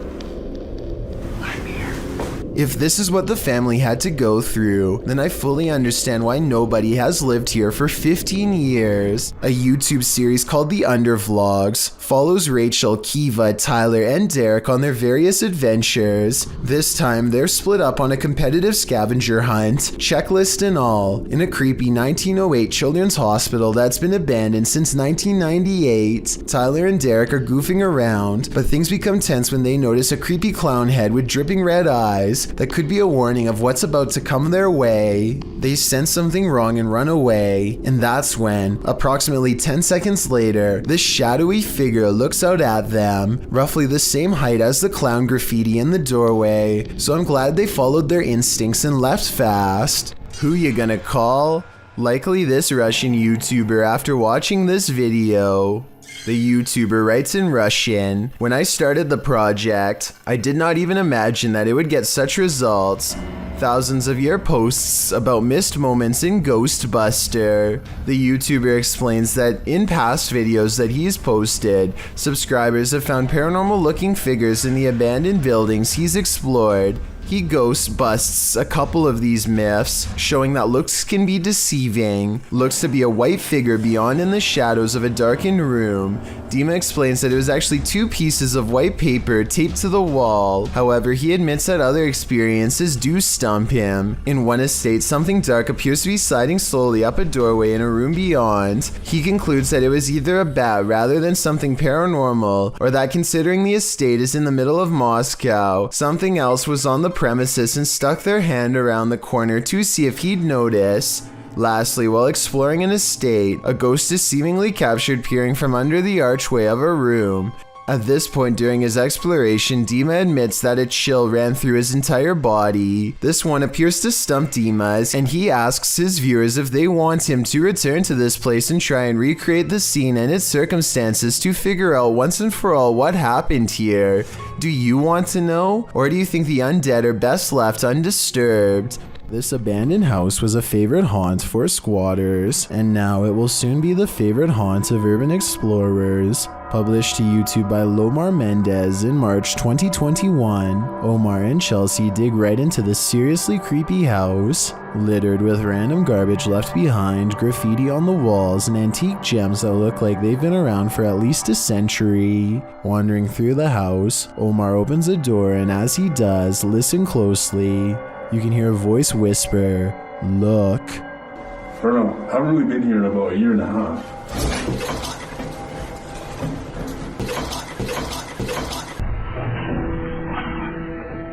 If this is what the family had to go through, then I fully understand why nobody has lived here for 15 years. A YouTube series called The Undervlogs follows Rachel, Kiva, Tyler, and Derek on their various adventures. This time, they're split up on a competitive scavenger hunt, checklist and all, in a creepy 1908 children's hospital that's been abandoned since 1998. Tyler and Derek are goofing around, but things become tense when they notice a creepy clown head with dripping red eyes that could be a warning of what's about to come their way. They sense something wrong and run away, and that's when, approximately 10 seconds later, this shadowy figure looks out at them, roughly the same height as the clown graffiti in the doorway, so I'm glad they followed their instincts and left fast. Who you gonna call? Likely this Russian YouTuber after watching this video. The YouTuber writes in Russian, "When I started the project, I did not even imagine that it would get such results. Thousands of your posts about missed moments in Ghostbuster." The YouTuber explains that in past videos that he's posted, subscribers have found paranormal looking figures in the abandoned buildings he's explored. He ghost busts a couple of these myths, showing that looks can be deceiving. Looks to be a white figure beyond in the shadows of a darkened room. Dima explains that it was actually 2 pieces of white paper taped to the wall. However, he admits that other experiences do stump him. In one estate, something dark appears to be sliding slowly up a doorway in a room beyond. He concludes that it was either a bat rather than something paranormal, or that considering the estate is in the middle of Moscow, something else was on the premises and stuck their hand around the corner to see if he'd notice. Lastly, while exploring an estate, a ghost is seemingly captured peering from under the archway of a room. At this point during his exploration, Dima admits that a chill ran through his entire body. This one appears to stump Dima, and he asks his viewers if they want him to return to this place and try and recreate the scene and its circumstances to figure out once and for all what happened here. Do you want to know? Or do you think the undead are best left undisturbed? This abandoned house was a favorite haunt for squatters, and now it will soon be the favorite haunt of urban explorers. Published to YouTube by Lomar Mendez in March 2021, Omar and Chelsea dig right into the seriously creepy house, littered with random garbage left behind, graffiti on the walls, and antique gems that look like they've been around for at least a century. Wandering through the house, Omar opens a door, and as he does, listen closely. You can hear a voice whisper, "Look." I don't know. I haven't really been here in about a year and a half.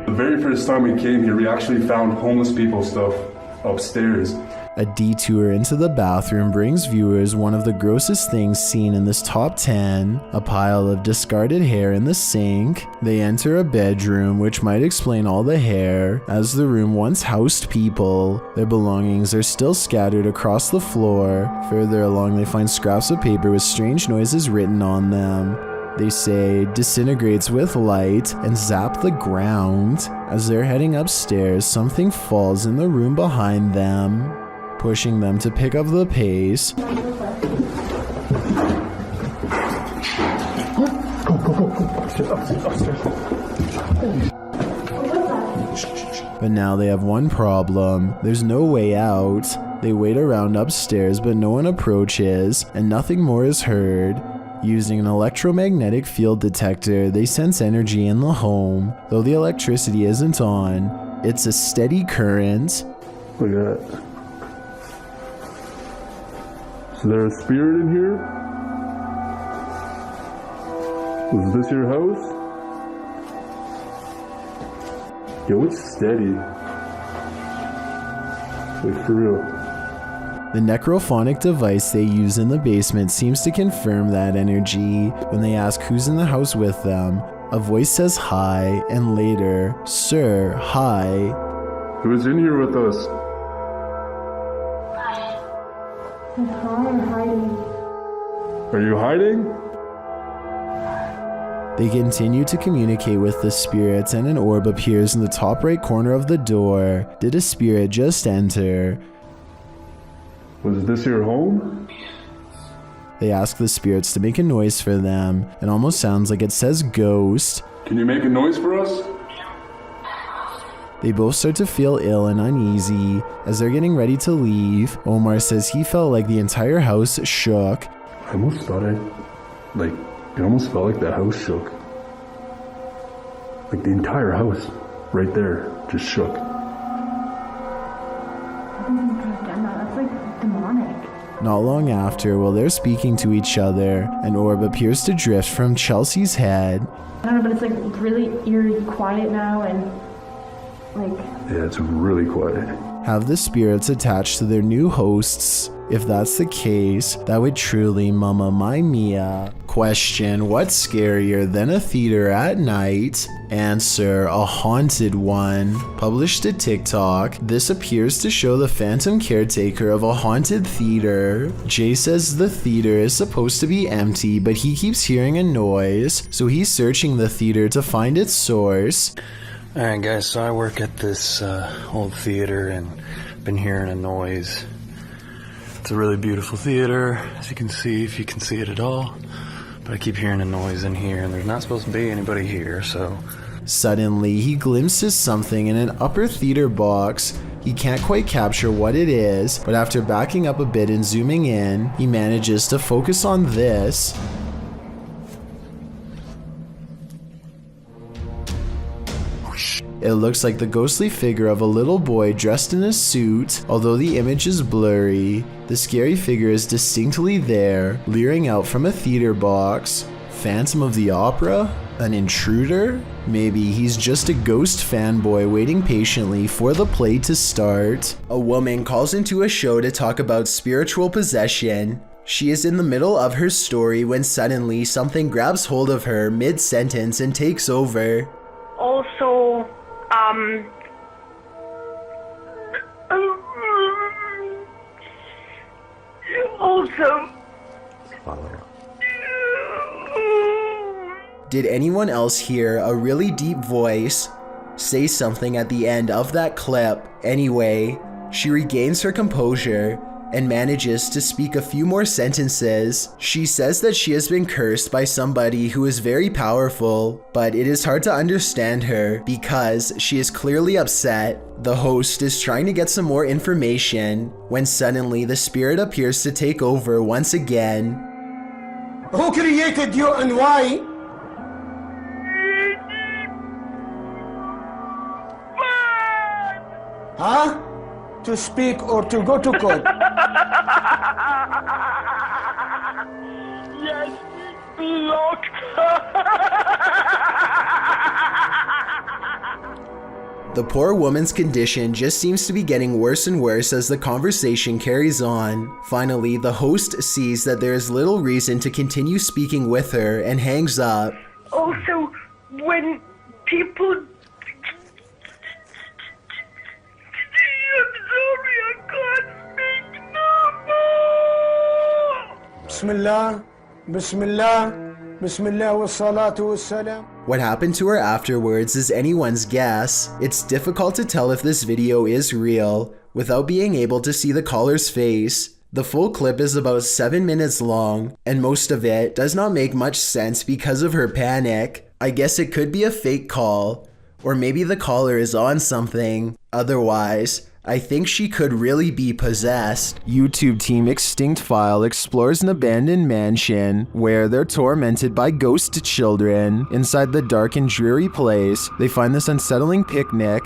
The very first time we came here, we actually found homeless people stuff upstairs. A detour into the bathroom brings viewers one of the grossest things seen in this top 10, a pile of discarded hair in the sink. They enter a bedroom, which might explain all the hair, as the room once housed people. Their belongings are still scattered across the floor. Further along, they find scraps of paper with strange noises written on them. They say, "disintegrates with light," and zap the ground. As they're heading upstairs, something falls in the room behind them, pushing them to pick up the pace. But now they have one problem. There's no way out. They wait around upstairs, but no one approaches, and nothing more is heard. Using an electromagnetic field detector, they sense energy in the home. Though the electricity isn't on, it's a steady current. Look at that. Is there a spirit in here? Was this your house? Yo, it's steady. Like, for real. The necrophonic device they use in the basement seems to confirm that energy. When they ask who's in the house with them, a voice says hi, and later, "Sir, hi." Who's in here with us? I'm hiding. Are you hiding? They continue to communicate with the spirits, and an orb appears in the top right corner of the door. Did a spirit just enter? Was this your home? They ask the spirits to make a noise for them. It almost sounds like it says ghost. Can you make a noise for us? They both start to feel ill and uneasy. As they're getting ready to leave, Omar says he felt like the entire house shook. I almost thought it almost felt like the house shook. Like the entire house, right there, just shook. That's like demonic. Not long after, while they're speaking to each other, an orb appears to drift from Chelsea's head. I don't know, but it's like really eerie quiet now, and like... Yeah, it's really quiet. Have the spirits attached to their new hosts? If that's the case, that would truly mamma mia. Question: what's scarier than a theater at night? Answer: a haunted one. Published to TikTok, this appears to show the phantom caretaker of a haunted theater. Jay says the theater is supposed to be empty, but he keeps hearing a noise, so he's searching the theater to find its source. Alright guys, so I work at this old theater and been hearing a noise. It's a really beautiful theater, as you can see, if you can see it at all. But I keep hearing a noise in here, and there's not supposed to be anybody here, so... Suddenly, he glimpses something in an upper theater box. He can't quite capture what it is, but after backing up a bit and zooming in, he manages to focus on this. It looks like the ghostly figure of a little boy dressed in a suit. Although the image is blurry, the scary figure is distinctly there, leering out from a theater box. Phantom of the Opera? An intruder? Maybe he's just a ghost fanboy waiting patiently for the play to start. A woman calls into a show to talk about spiritual possession. She is in the middle of her story when suddenly something grabs hold of her mid-sentence and takes over. Also, Did anyone else hear a really deep voice? say something at the end of that clip. Anyway, she regains her composure and manages to speak a few more sentences. She says that she has been cursed by somebody who is very powerful, but it is hard to understand her because she is clearly upset. The host is trying to get some more information when suddenly the spirit appears to take over once again. Who created you and why? Huh? To speak or to go to court? Yes, look. The poor woman's condition just seems to be getting worse and worse as the conversation carries on. Finally, the host sees that there is little reason to continue speaking with her and hangs up. Also, when people... Bismillah, Bismillah, Bismillah wa salatu wa salam. What happened to her afterwards is anyone's guess. It's difficult to tell if this video is real without being able to see the caller's face. The full clip is about 7 minutes long, and most of it does not make much sense because of her panic. I guess it could be a fake call, or maybe the caller is on something. Otherwise, I think she could really be possessed. YouTube team Extinct File explores an abandoned mansion where they're tormented by ghost children. Inside the dark and dreary place, they find this unsettling picnic.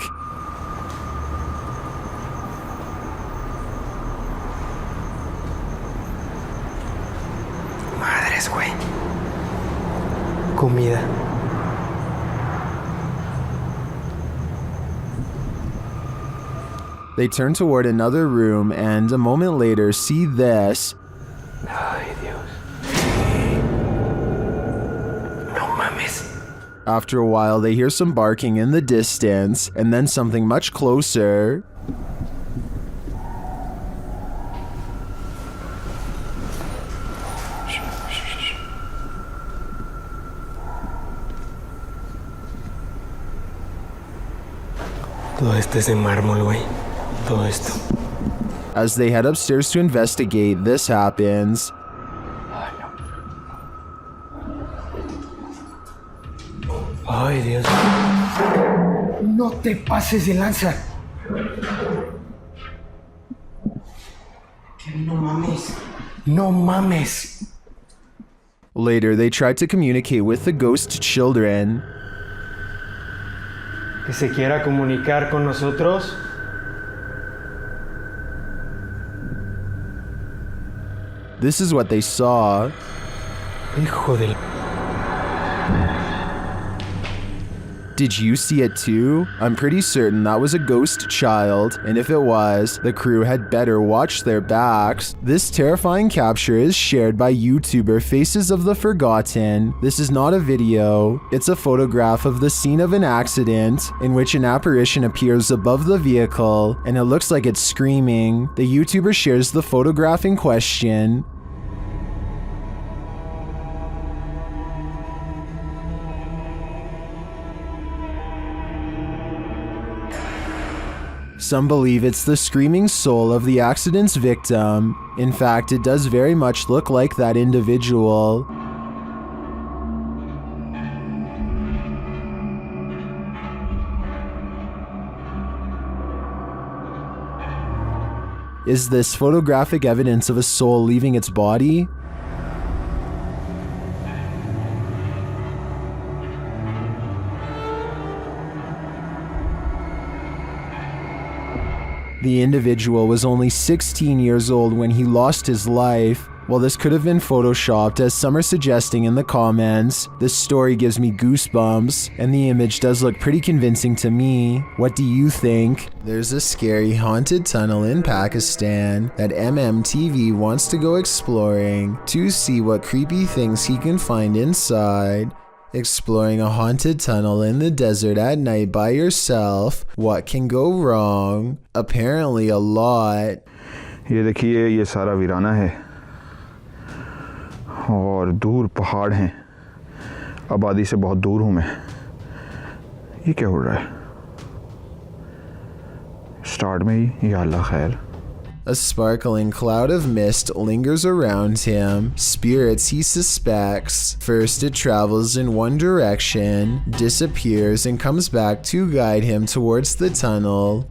Madres, güey. Comida. They turn toward another room and a moment later see this. Ay, Dios. No mames. After a while, they hear some barking in the distance and then something much closer. Todo esto es de mármol, güey. Todo esto. As they head upstairs to investigate, this happens. Ay, Dios. No te pases de lanza. No mames. No mames. Later, they tried to communicate with the ghost children. Que se quiera comunicar con nosotros. This is what they saw. Hijo de... Did you see it too? I'm pretty certain that was a ghost child, and if it was, the crew had better watch their backs. This terrifying capture is shared by YouTuber Faces of the Forgotten. This is not a video, it's a photograph of the scene of an accident in which an apparition appears above the vehicle, and it looks like it's screaming. The YouTuber shares the photograph in question. Some believe it's the screaming soul of the accident's victim. In fact, it does very much look like that individual. Is this photographic evidence of a soul leaving its body? The individual was only 16 years old when he lost his life. While this could have been photoshopped, as some are suggesting in the comments, this story gives me goosebumps, and the image does look pretty convincing to me. What do you think? There's a scary haunted tunnel in Pakistan that MMTV wants to go exploring to see what creepy things he can find inside. Exploring a haunted tunnel in the desert at night by yourself. What can go wrong? Apparently a lot. ये देखिए ये सारा वीराना है और दूर पहाड़ हैं आबादी से बहुत दूर हूँ मैं ये क्या हो रहा है स्टार्ट में ही या अल्लाह खैर. A sparkling cloud of mist lingers around him. Spirits he suspects. First it travels in one direction, disappears, and comes back to guide him towards the tunnel.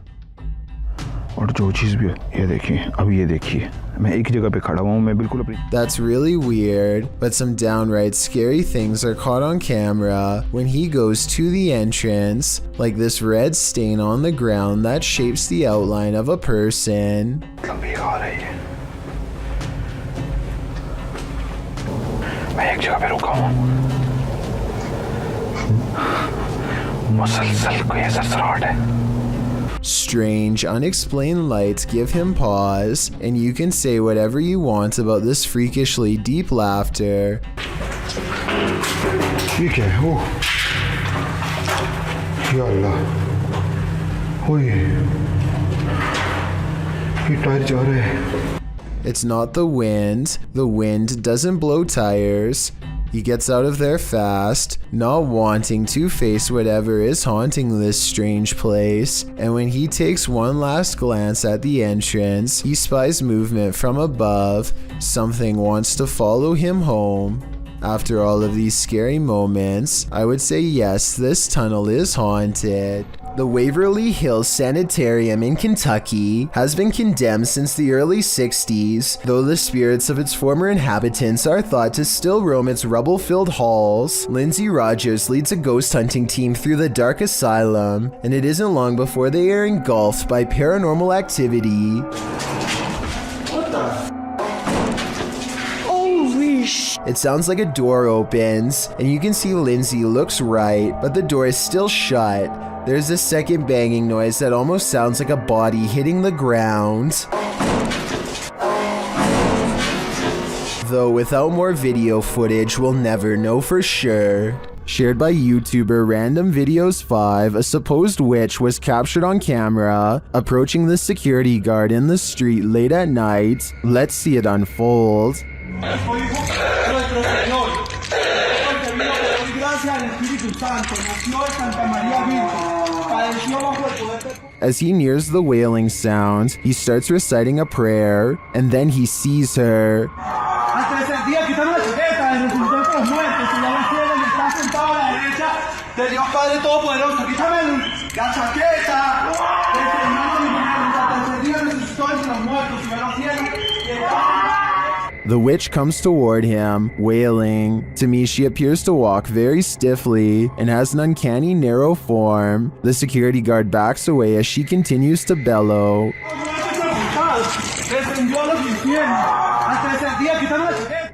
और जो चीज़ भी हो, ये देखिए, अब ये देखिए, मैं एक जगह पे खड़ा हुआ हूँ, मैं बिल्कुल अपनी. That's really weird, but some downright scary things are caught on camera when he goes to the entrance, like this red stain on the ground that shapes the outline of a person. मैं एक जगह पे रुका हूँ. मुसलसल कोई सरसराहट है. Strange, unexplained lights give him pause, and you can say whatever you want about this freakishly deep laughter. ये क्या है? ओह, या अल्लाह, ओए, ये टायर जा रहे हैं. It's not the wind. The wind doesn't blow tires. He gets out of there fast, not wanting to face whatever is haunting this strange place, and when he takes one last glance at the entrance, he spies movement from above. Something wants to follow him home. After all of these scary moments, I would say yes, this tunnel is haunted. The Waverly Hills Sanitarium in Kentucky has been condemned since the early 60s, though the spirits of its former inhabitants are thought to still roam its rubble-filled halls. Lindsay Rogers leads a ghost hunting team through the dark asylum, and it isn't long before they are engulfed by paranormal activity. It sounds like a door opens, and you can see Lindsay looks right, but the door is still shut. There's a second banging noise that almost sounds like a body hitting the ground. Though without more video footage, we'll never know for sure. Shared by YouTuber Random Videos 5, a supposed witch was captured on camera approaching the security guard in the street late at night. Let's see it unfold. As he nears the wailing sound, he starts reciting a prayer, and then he sees her. The witch comes toward him, wailing. To me, she appears to walk very stiffly and has an uncanny narrow form. The security guard backs away as she continues to bellow.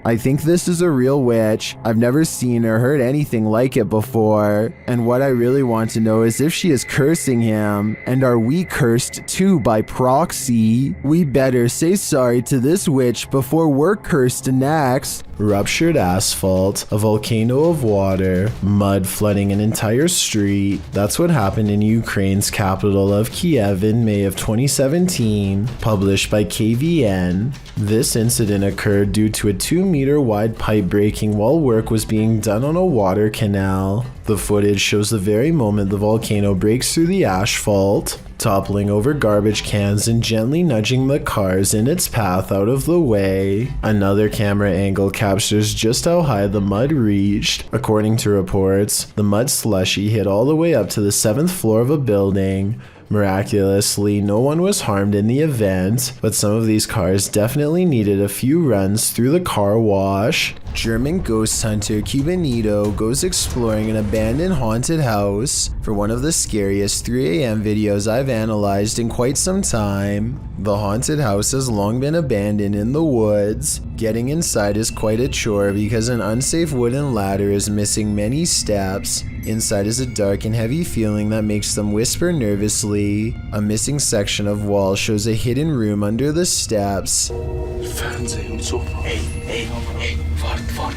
I think this is a real witch. I've never seen or heard anything like it before. And what I really want to know is if she is cursing him. And are we cursed too by proxy? We better say sorry to this witch before we're cursed next. Ruptured asphalt, a volcano of water, mud flooding an entire street. That's what happened in Ukraine's capital of Kiev in May of 2017, published by KVN. This incident occurred due to a 2-meter wide pipe breaking while work was being done on a water canal. The footage shows the very moment the volcano breaks through the asphalt, toppling over garbage cans and gently nudging the cars in its path out of the way. Another camera angle captures just how high the mud reached. According to reports, the mud slushy hit all the way up to the 7th floor of a building. Miraculously, no one was harmed in the event, but some of these cars definitely needed a few runs through the car wash. German ghost hunter Cubanito goes exploring an abandoned haunted house for one of the scariest 3 a.m. videos I've analyzed in quite some time. The haunted house has long been abandoned in the woods. Getting inside is quite a chore because an unsafe wooden ladder is missing many steps. Inside is a dark and heavy feeling that makes them whisper nervously. A missing section of wall shows a hidden room under the steps. Hey, hey, hey. Warte mal.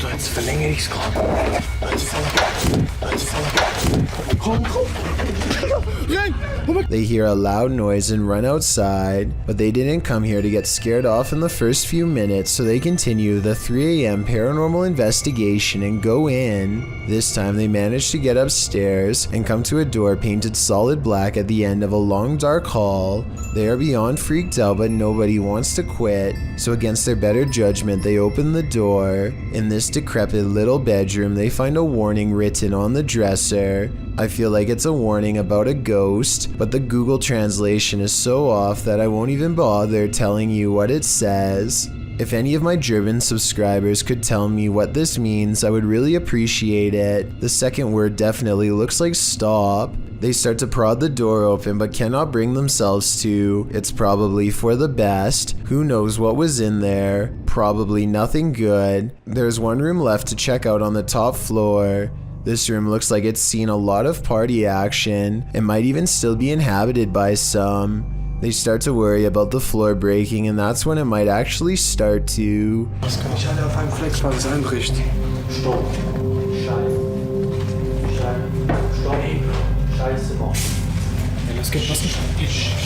Da jetzt Verlängerungsgang. Da jetzt Komm. They hear a loud noise and run outside, but they didn't come here to get scared off in the first few minutes, so they continue the 3 a.m. paranormal investigation and go in. This time they manage to get upstairs and come to a door painted solid black at the end of a long dark hall. They are beyond freaked out, but nobody wants to quit, so against their better judgment they open the door. In this decrepit little bedroom they find a warning written on the dresser. I feel like it's a warning about a ghost, but the Google translation is so off that I won't even bother telling you what it says. If any of my German subscribers could tell me what this means, I would really appreciate it. The second word definitely looks like stop. They start to prod the door open but cannot bring themselves to. It's probably for the best. Who knows what was in there? Probably nothing good. There's one room left to check out on the top floor. This room looks like it's seen a lot of party action. It might even still be inhabited by some. They start to worry about the floor breaking, and that's when it might actually start to. Was kann ich alle auf einem Flex, weil es einbricht? Stopp. Scheiße, Mann. Ja, los geht's, was geht?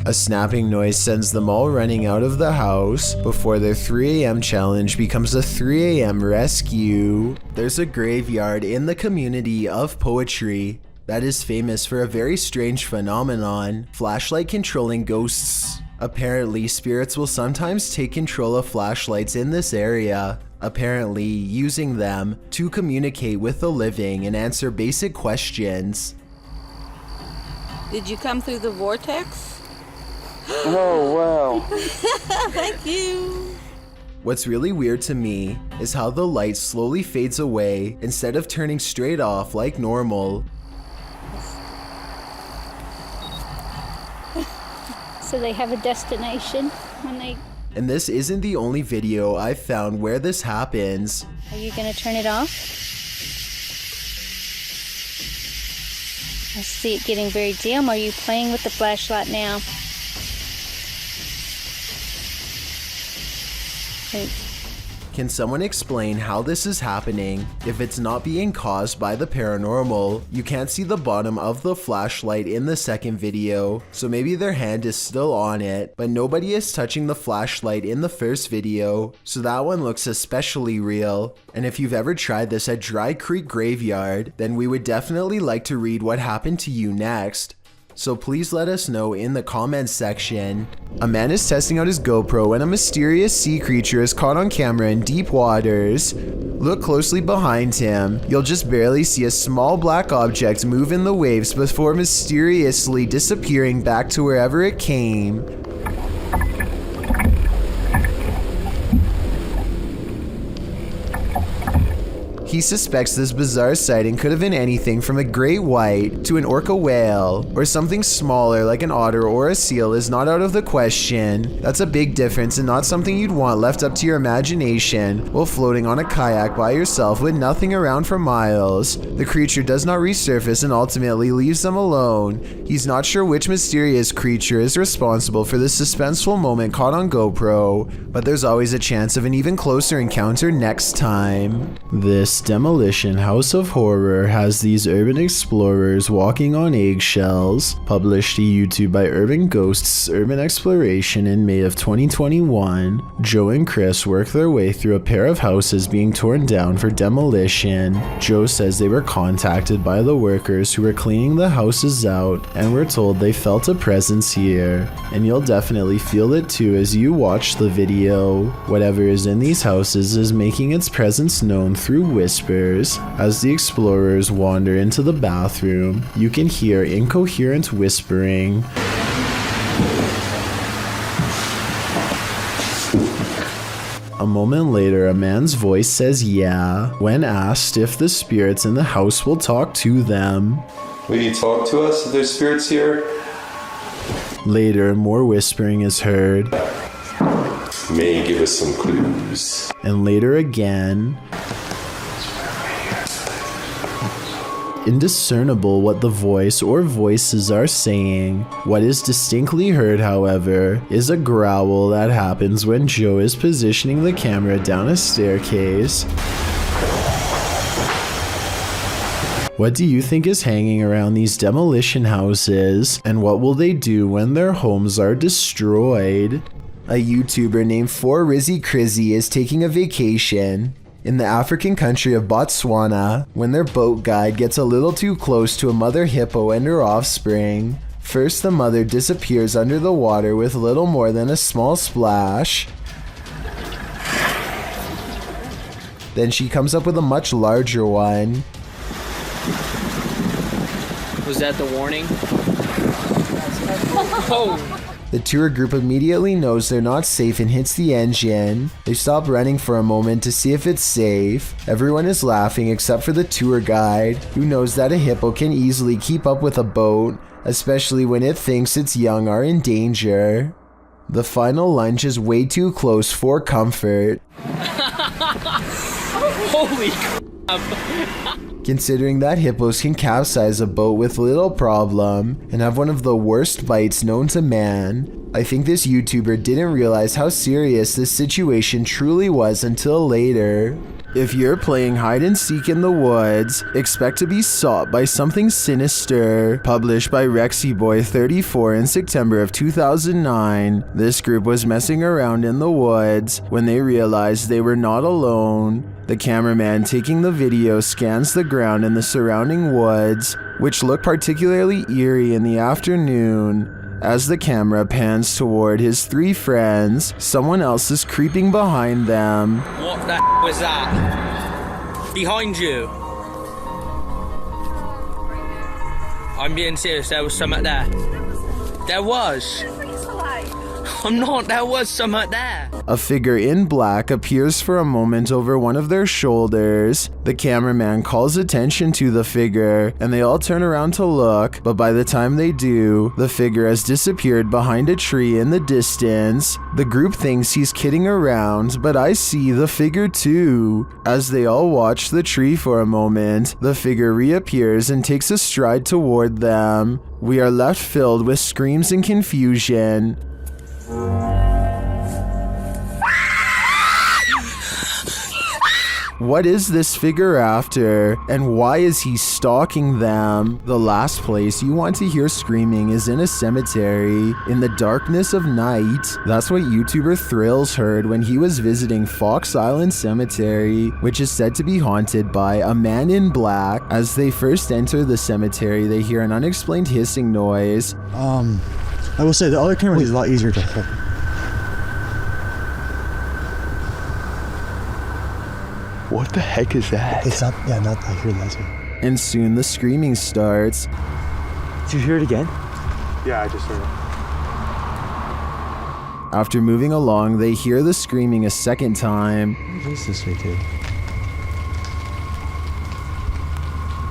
A snapping noise sends them all running out of the house before their 3 a.m. challenge becomes a 3 a.m. rescue. There's a graveyard in the community of poetry that is famous for a very strange phenomenon: flashlight controlling ghosts. Apparently, spirits will sometimes take control of flashlights in this area, apparently using them to communicate with the living and answer basic questions. Did you come through the vortex? Oh, wow. Thank you. What's really weird to me is how the light slowly fades away instead of turning straight off like normal. So they have a destination when they... And this isn't the only video I've found where this happens. Are you gonna turn it off? I see it getting very dim. Are you playing with the flashlight now? Can someone explain how this is happening? If it's not being caused by the paranormal, you can't see the bottom of the flashlight in the second video, so maybe their hand is still on it, but nobody is touching the flashlight in the first video, so that one looks especially real. And if you've ever tried this at Dry Creek Graveyard, then we would definitely like to read what happened to you next. So please let us know in the comments section. A man is testing out his GoPro when a mysterious sea creature is caught on camera in deep waters. Look closely behind him. You'll just barely see a small black object move in the waves before mysteriously disappearing back to wherever it came. He suspects this bizarre sighting could have been anything from a great white to an orca whale, or something smaller like an otter or a seal is not out of the question. That's a big difference and not something you'd want left up to your imagination while floating on a kayak by yourself with nothing around for miles. The creature does not resurface and ultimately leaves them alone. He's not sure which mysterious creature is responsible for this suspenseful moment caught on GoPro, but there's always a chance of an even closer encounter next time. This demolition house of horror has these urban explorers walking on eggshells. Published to YouTube by Urban Ghosts Urban Exploration in May of 2021. Joe and Chris work their way through a pair of houses being torn down for demolition. Joe says they were contacted by the workers who were cleaning the houses out and were told they felt a presence here. And you'll definitely feel it too as you watch the video. Whatever is in these houses is making its presence known through whispers. As the explorers wander into the bathroom, you can hear incoherent whispering. A moment later, a man's voice says yeah, when asked if the spirits in the house will talk to them. Will you talk to us if there's spirits here? Later, more whispering is heard. May give us some clues. And later again. indiscernible what the voice or voices are saying. What is distinctly heard, however, is a growl that happens when Joe is positioning the camera down a staircase. What do you think is hanging around these demolition houses, and what will they do when their homes are destroyed? A YouTuber named 4RizzyCrizzy is taking a vacation in the African country of Botswana when their boat guide gets a little too close to a mother hippo and her offspring. First, the mother disappears under the water with little more than a small splash. Then she comes up with a much larger one. Was that the warning? Oh! The tour group immediately knows they're not safe and hits the engine. They stop running for a moment to see if it's safe. Everyone is laughing except for the tour guide, who knows that a hippo can easily keep up with a boat, especially when it thinks its young are in danger. The final lunge is way too close for comfort. Holy crap! Considering that hippos can capsize a boat with little problem and have one of the worst bites known to man, I think this YouTuber didn't realize how serious this situation truly was until later. If you're playing hide and seek in the woods, expect to be sought by something sinister. Published by RexyBoy34 in September of 2009, this group was messing around in the woods when they realized they were not alone. The cameraman taking the video scans the ground in the surrounding woods, which look particularly eerie in the afternoon. As the camera pans toward his three friends, someone else is creeping behind them. What the was that? Behind you. I'm being serious, there was something there. There was. I'm not, there was something there. A figure in black appears for a moment over one of their shoulders. The cameraman calls attention to the figure, and they all turn around to look, but by the time they do, the figure has disappeared behind a tree in the distance. The group thinks he's kidding around, but I see the figure too. As they all watch the tree for a moment, the figure reappears and takes a stride toward them. We are left filled with screams and confusion. What is this figure after, and why is he stalking them? The last place you want to hear screaming is in a cemetery, in the darkness of night. That's what YouTuber Thrills heard when he was visiting Fox Island Cemetery, which is said to be haunted by a man in black. As they first enter the cemetery, they hear an unexplained hissing noise. I will say the other camera is a lot easier to hold. What the heck is that? It's not, yeah, not, I hear that too. And soon the screaming starts. Did you hear it again? Yeah, I just heard it. After moving along, they hear the screaming a second time. What is this way too?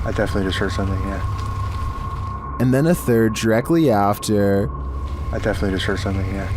I definitely just heard something, yeah. And then a third directly after. I definitely just heard something, yeah.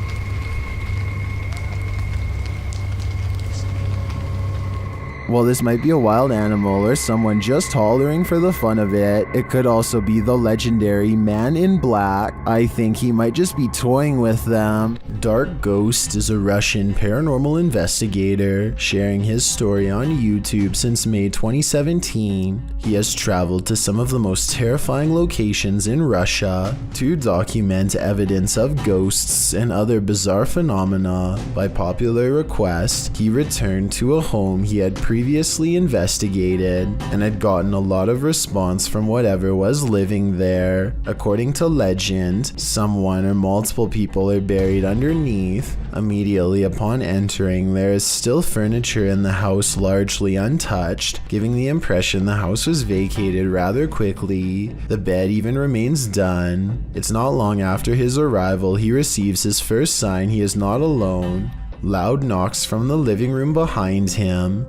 While this might be a wild animal or someone just hollering for the fun of it, it could also be the legendary Man in Black. I think he might just be toying with them. Dark Ghost is a Russian paranormal investigator sharing his story on YouTube since May 2017. He has traveled to some of the most terrifying locations in Russia to document evidence of ghosts and other bizarre phenomena. By popular request, he returned to a home he had previously investigated and had gotten a lot of response from whatever was living there. According to legend, someone or multiple people are buried underneath. Immediately upon entering, there is still furniture in the house largely untouched, giving the impression the house was vacated rather quickly. The bed even remains done. It's not long after his arrival he receives his first sign he is not alone. Loud knocks from the living room behind him.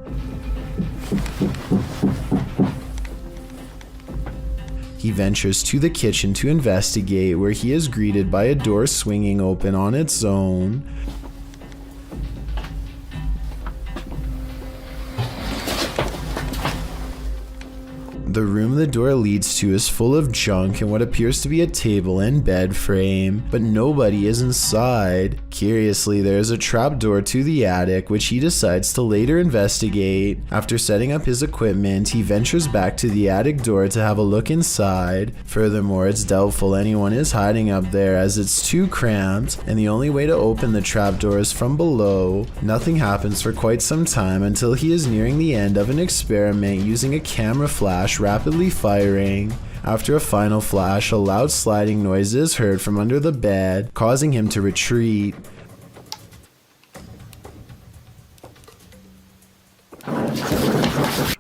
He ventures to the kitchen to investigate, where he is greeted by a door swinging open on its own. The room the door leads to is full of junk and what appears to be a table and bed frame, but nobody is inside. Curiously, there is a trapdoor to the attic, which he decides to later investigate. After setting up his equipment, he ventures back to the attic door to have a look inside. Furthermore, it's doubtful anyone is hiding up there as it's too cramped, and the only way to open the trapdoor is from below. Nothing happens for quite some time until he is nearing the end of an experiment using a camera flash rapidly firing. After a final flash, a loud sliding noise is heard from under the bed, causing him to retreat.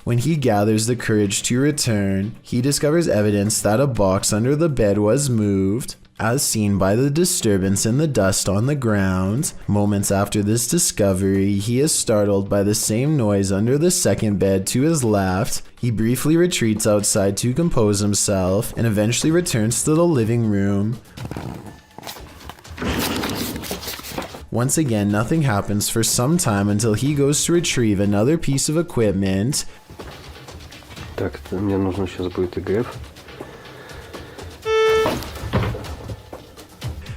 When he gathers the courage to return, he discovers evidence that a box under the bed was moved, as seen by the disturbance in the dust on the ground. Moments after this discovery, he is startled by the same noise under the second bed to his left. He briefly retreats outside to compose himself and eventually returns to the living room. Once again, nothing happens for some time until he goes to retrieve another piece of equipment. Так, мне нужно сейчас будет ИГФ.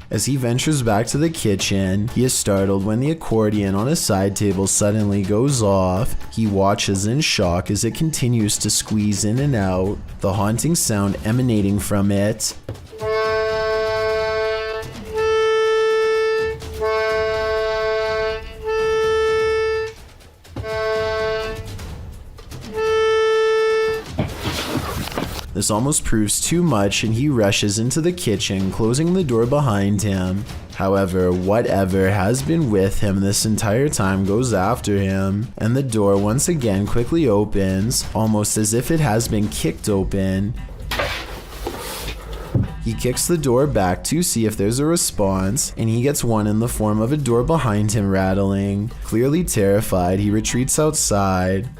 As he ventures back to the kitchen, he is startled when the accordion on a side table suddenly goes off. He watches in shock as it continues to squeeze in and out, the haunting sound emanating from it. This almost proves too much and he rushes into the kitchen, closing the door behind him. However, whatever has been with him this entire time goes after him, and the door once again quickly opens, almost as if it has been kicked open. He kicks the door back to see if there's a response, and he gets one in the form of a door behind him rattling. Clearly terrified, he retreats outside.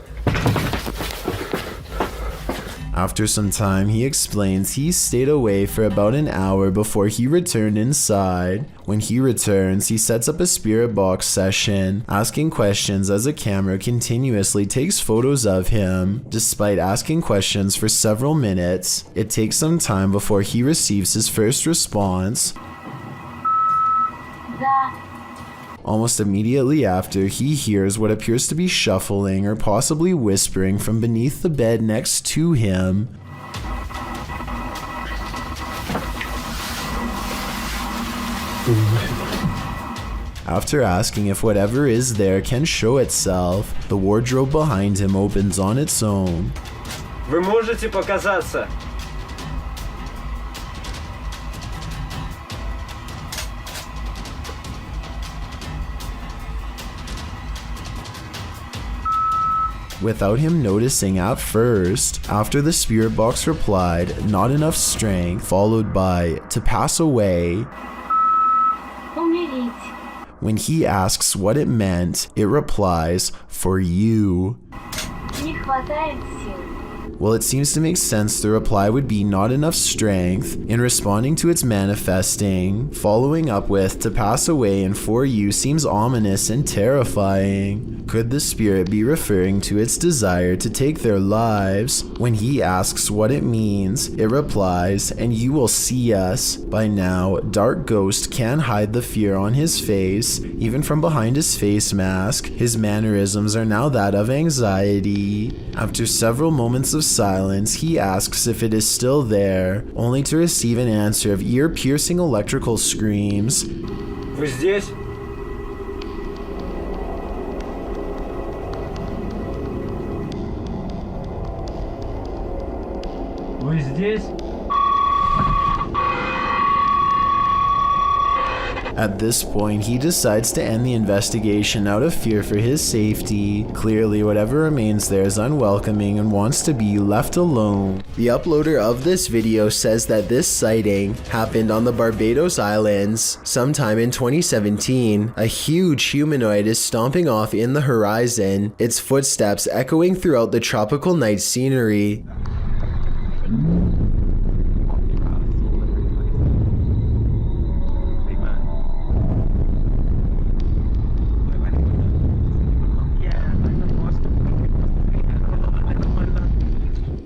After some time, he explains he stayed away for about an hour before he returned inside. When he returns, he sets up a spirit box session, asking questions as a camera continuously takes photos of him. Despite asking questions for several minutes, it takes some time before he receives his first response. Almost immediately after, he hears what appears to be shuffling or possibly whispering from beneath the bed next to him. After asking if whatever is there can show itself, the wardrobe behind him opens on its own. Вы можете показаться? Without him noticing at first, after the spirit box replied, "Not enough strength," followed by "to pass away." When he asks what it meant, it replies, "For you." Well, it seems to make sense the reply would be "not enough strength" in responding to its manifesting. Following up with "to pass away" and "for you" seems ominous and terrifying. Could the spirit be referring to its desire to take their lives? When he asks what it means, it replies, "and you will see us." By now, Dark Ghost can hide the fear on his face, even from behind his face mask. His mannerisms are now that of anxiety. After several moments of silence, he asks if it is still there, only to receive an answer of ear-piercing electrical screams. Вы здесь? Вы здесь? At this point, he decides to end the investigation out of fear for his safety. Clearly, whatever remains there is unwelcoming and wants to be left alone. The uploader of this video says that this sighting happened on the Barbados Islands sometime in 2017. A huge humanoid is stomping off in the horizon, its footsteps echoing throughout the tropical night scenery.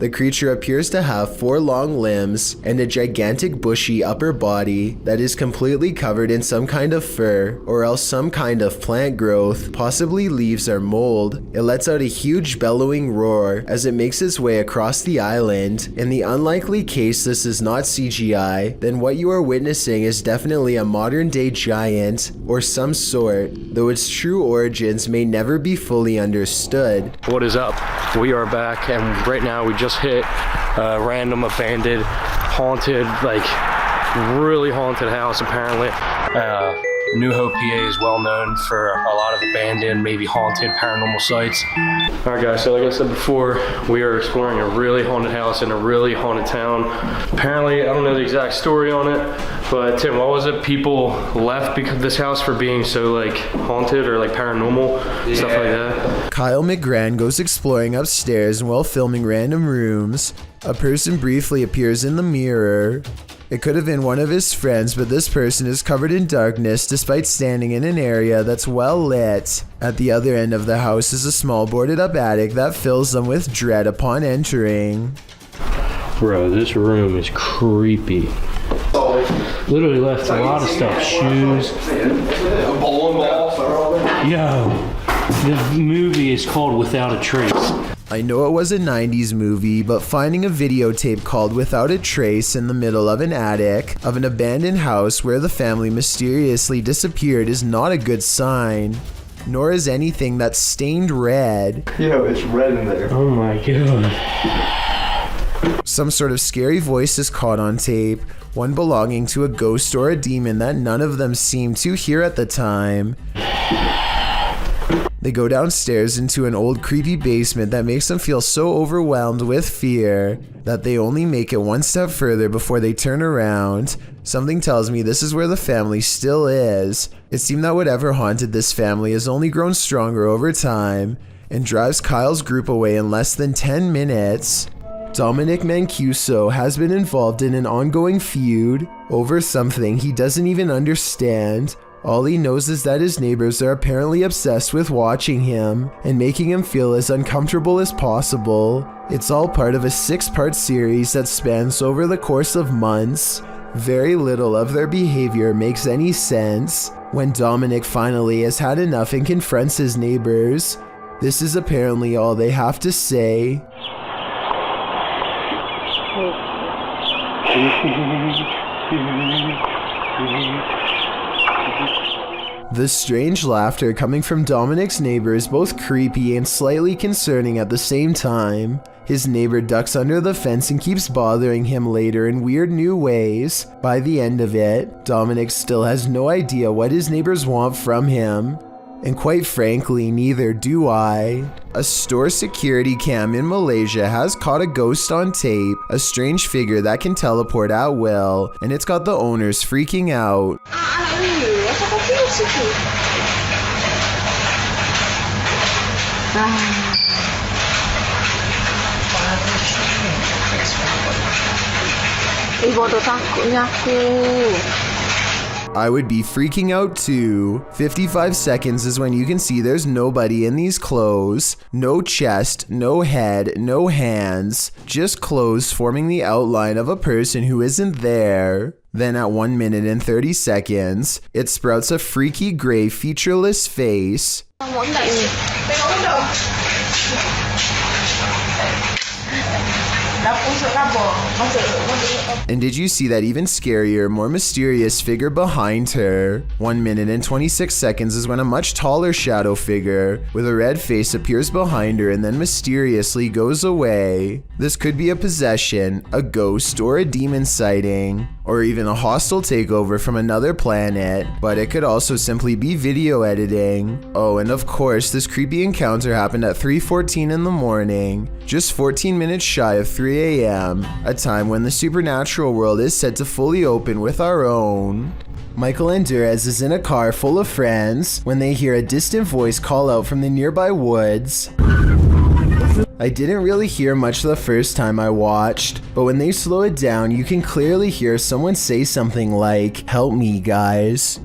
The creature appears to have 4 long limbs and a gigantic bushy upper body that is completely covered in some kind of fur or else some kind of plant growth, possibly leaves or mold. It lets out a huge bellowing roar as it makes its way across the island. In the unlikely case this is not CGI, then what you are witnessing is definitely a modern day giant or some sort, though its true origins may never be fully understood. What is up? We are back, and right now we just hit a random abandoned, haunted, like really haunted house apparently. New Hope, PA is well known for a lot of abandoned, maybe haunted paranormal sites. Alright guys, so like I said before, we are exploring a really haunted house in a really haunted town. Apparently, I don't know the exact story on it, but Tim, what was it? People left because of this house for being so like haunted or like paranormal, stuff like that. Kyle McGran goes exploring upstairs, and while filming random rooms, a person briefly appears in the mirror. It could have been one of his friends, but this person is covered in darkness despite standing in an area that's well lit. At the other end of the house is a small boarded up attic that fills them with dread upon entering. Bro, this room is creepy. Literally left a lot of stuff, shoes. Yo, the movie is called Without a Trace. I know it was a 90s movie, but finding a videotape called Without a Trace in the middle of an attic of an abandoned house where the family mysteriously disappeared is not a good sign. Nor is anything that's stained red. Yo, it's red in there. Oh my god. Some sort of scary voice is caught on tape, one belonging to a ghost or a demon that none of them seemed to hear at the time. They go downstairs into an old creepy basement that makes them feel so overwhelmed with fear that they only make it one step further before they turn around. Something tells me this is where the family still is. It seemed that whatever haunted this family has only grown stronger over time and drives Kyle's group away in less than 10 minutes. Dominic Mancuso has been involved in an ongoing feud over something he doesn't even understand. All he knows is that his neighbors are apparently obsessed with watching him and making him feel as uncomfortable as possible. It's all part of a 6-part series that spans over the course of months. Very little of their behavior makes any sense. When Dominic finally has had enough and confronts his neighbors, this is apparently all they have to say. The strange laughter coming from Dominic's neighbor is both creepy and slightly concerning at the same time. His neighbor ducks under the fence and keeps bothering him later in weird new ways. By the end of it, Dominic still has no idea what his neighbors want from him. And quite frankly, neither do I. A store security cam in Malaysia has caught a ghost on tape, a strange figure that can teleport at will, and it's got the owners freaking out. I would be freaking out too. 55 seconds is when you can see there's nobody in these clothes. No chest, no head, no hands. Just clothes forming the outline of a person who isn't there. Then at 1 minute and 30 seconds, it sprouts a freaky gray featureless face. And did you see that even scarier, more mysterious figure behind her? 1 minute and 26 seconds is when a much taller shadow figure with a red face appears behind her and then mysteriously goes away. This could be a possession, a ghost, or a demon sighting, or even a hostile takeover from another planet, but it could also simply be video editing. Oh, and of course, this creepy encounter happened at 3:14 in the morning, just 14 minutes shy of 3 a.m., a time when the supernatural world is said to fully open with our own. Michael Andurez is in a car full of friends when they hear a distant voice call out from the nearby woods. I didn't really hear much the first time I watched, but when they slow it down, you can clearly hear someone say something like, "Help me, guys."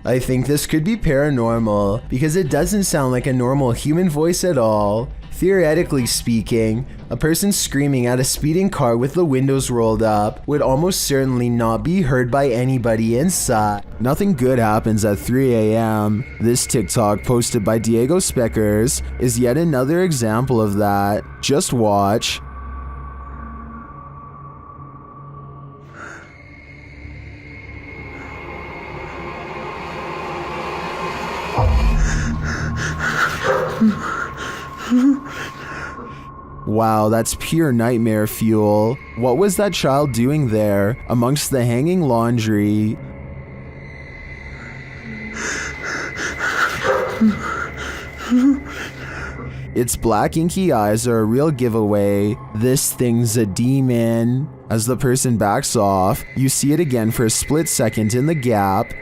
I think this could be paranormal because it doesn't sound like a normal human voice at all. Theoretically speaking, a person screaming at a speeding car with the windows rolled up would almost certainly not be heard by anybody inside. Nothing good happens at 3 a.m. This TikTok posted by Diego Speckers is yet another example of that. Just watch. Wow, that's pure nightmare fuel. What was that child doing there, amongst the hanging laundry? Its black inky eyes are a real giveaway. This thing's a demon. As the person backs off, you see it again for a split second in the gap.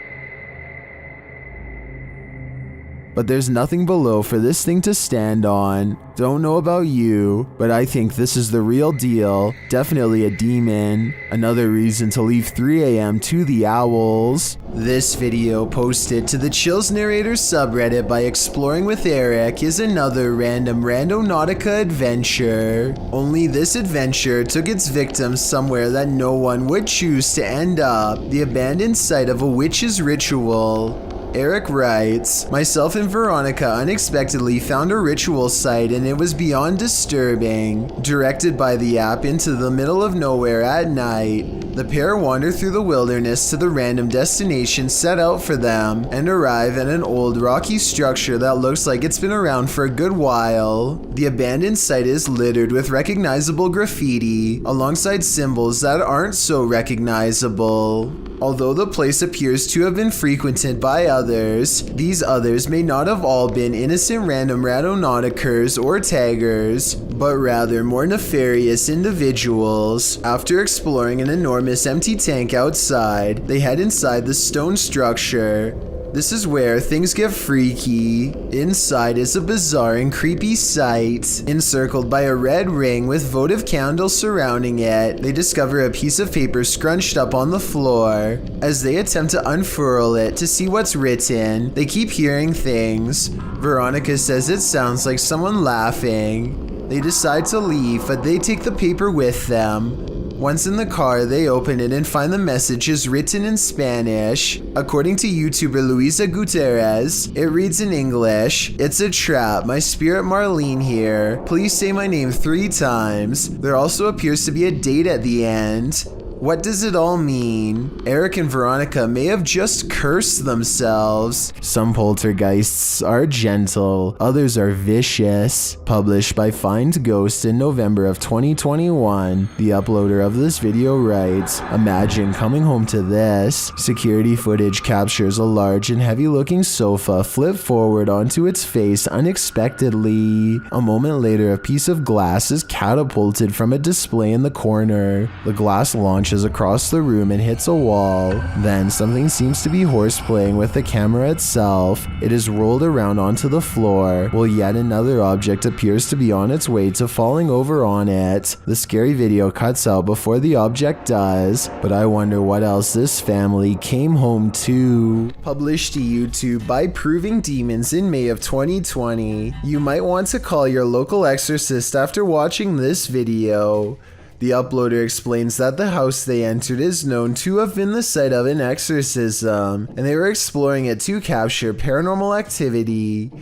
But there's nothing below for this thing to stand on. Don't know about you, but I think this is the real deal. Definitely a demon. Another reason to leave 3 a.m. to the owls. This video posted to the Chills Narrators subreddit by Exploring with Eric is another random Randonautica adventure. Only this adventure took its victims somewhere that no one would choose to end up. The abandoned site of a witch's ritual. Eric writes, myself and Veronica unexpectedly found a ritual site and it was beyond disturbing. Directed by the app into the middle of nowhere at night, the pair wander through the wilderness to the random destination set out for them and arrive at an old rocky structure that looks like it's been around for a good while. The abandoned site is littered with recognizable graffiti alongside symbols that aren't so recognizable. Although the place appears to have been frequented by others, these others may not have all been innocent random Randonauticers or taggers, but rather more nefarious individuals. After exploring an enormous empty tank outside, they head inside the stone structure. This is where things get freaky. Inside is a bizarre and creepy sight. Encircled by a red ring with votive candles surrounding it, they discover a piece of paper scrunched up on the floor. As they attempt to unfurl it to see what's written, they keep hearing things. Veronica says it sounds like someone laughing. They decide to leave, but they take the paper with them. Once in the car, they open it and find the messages written in Spanish. According to YouTuber Luisa Gutierrez, it reads in English, "It's a trap, my spirit Marlene here. Please say my name 3 times. There also appears to be a date at the end. What does it all mean? Eric and Veronica may have just cursed themselves. Some poltergeists are gentle, others are vicious. Published by Find Ghost in November of 2021. The uploader of this video writes, imagine coming home to this. Security footage captures a large and heavy looking sofa flip forward onto its face unexpectedly. A moment later, a piece of glass is catapulted from a display in the corner. The glass launches across the room and hits a wall. Then something seems to be horseplaying with the camera itself. It is rolled around onto the floor, while yet another object appears to be on its way to falling over on it. The scary video cuts out before the object does, but I wonder what else this family came home to. Published to YouTube by Proving Demons in May of 2020. You might want to call your local exorcist after watching this video. The uploader explains that the house they entered is known to have been the site of an exorcism, and they were exploring it to capture paranormal activity.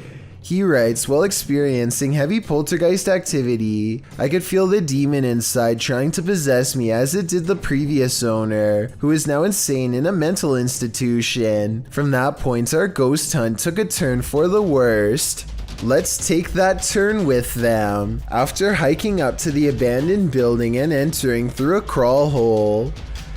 He writes, while experiencing heavy poltergeist activity, I could feel the demon inside trying to possess me as it did the previous owner, who is now insane in a mental institution. From that point, our ghost hunt took a turn for the worst. Let's take that turn with them. After hiking up to the abandoned building and entering through a crawl hole,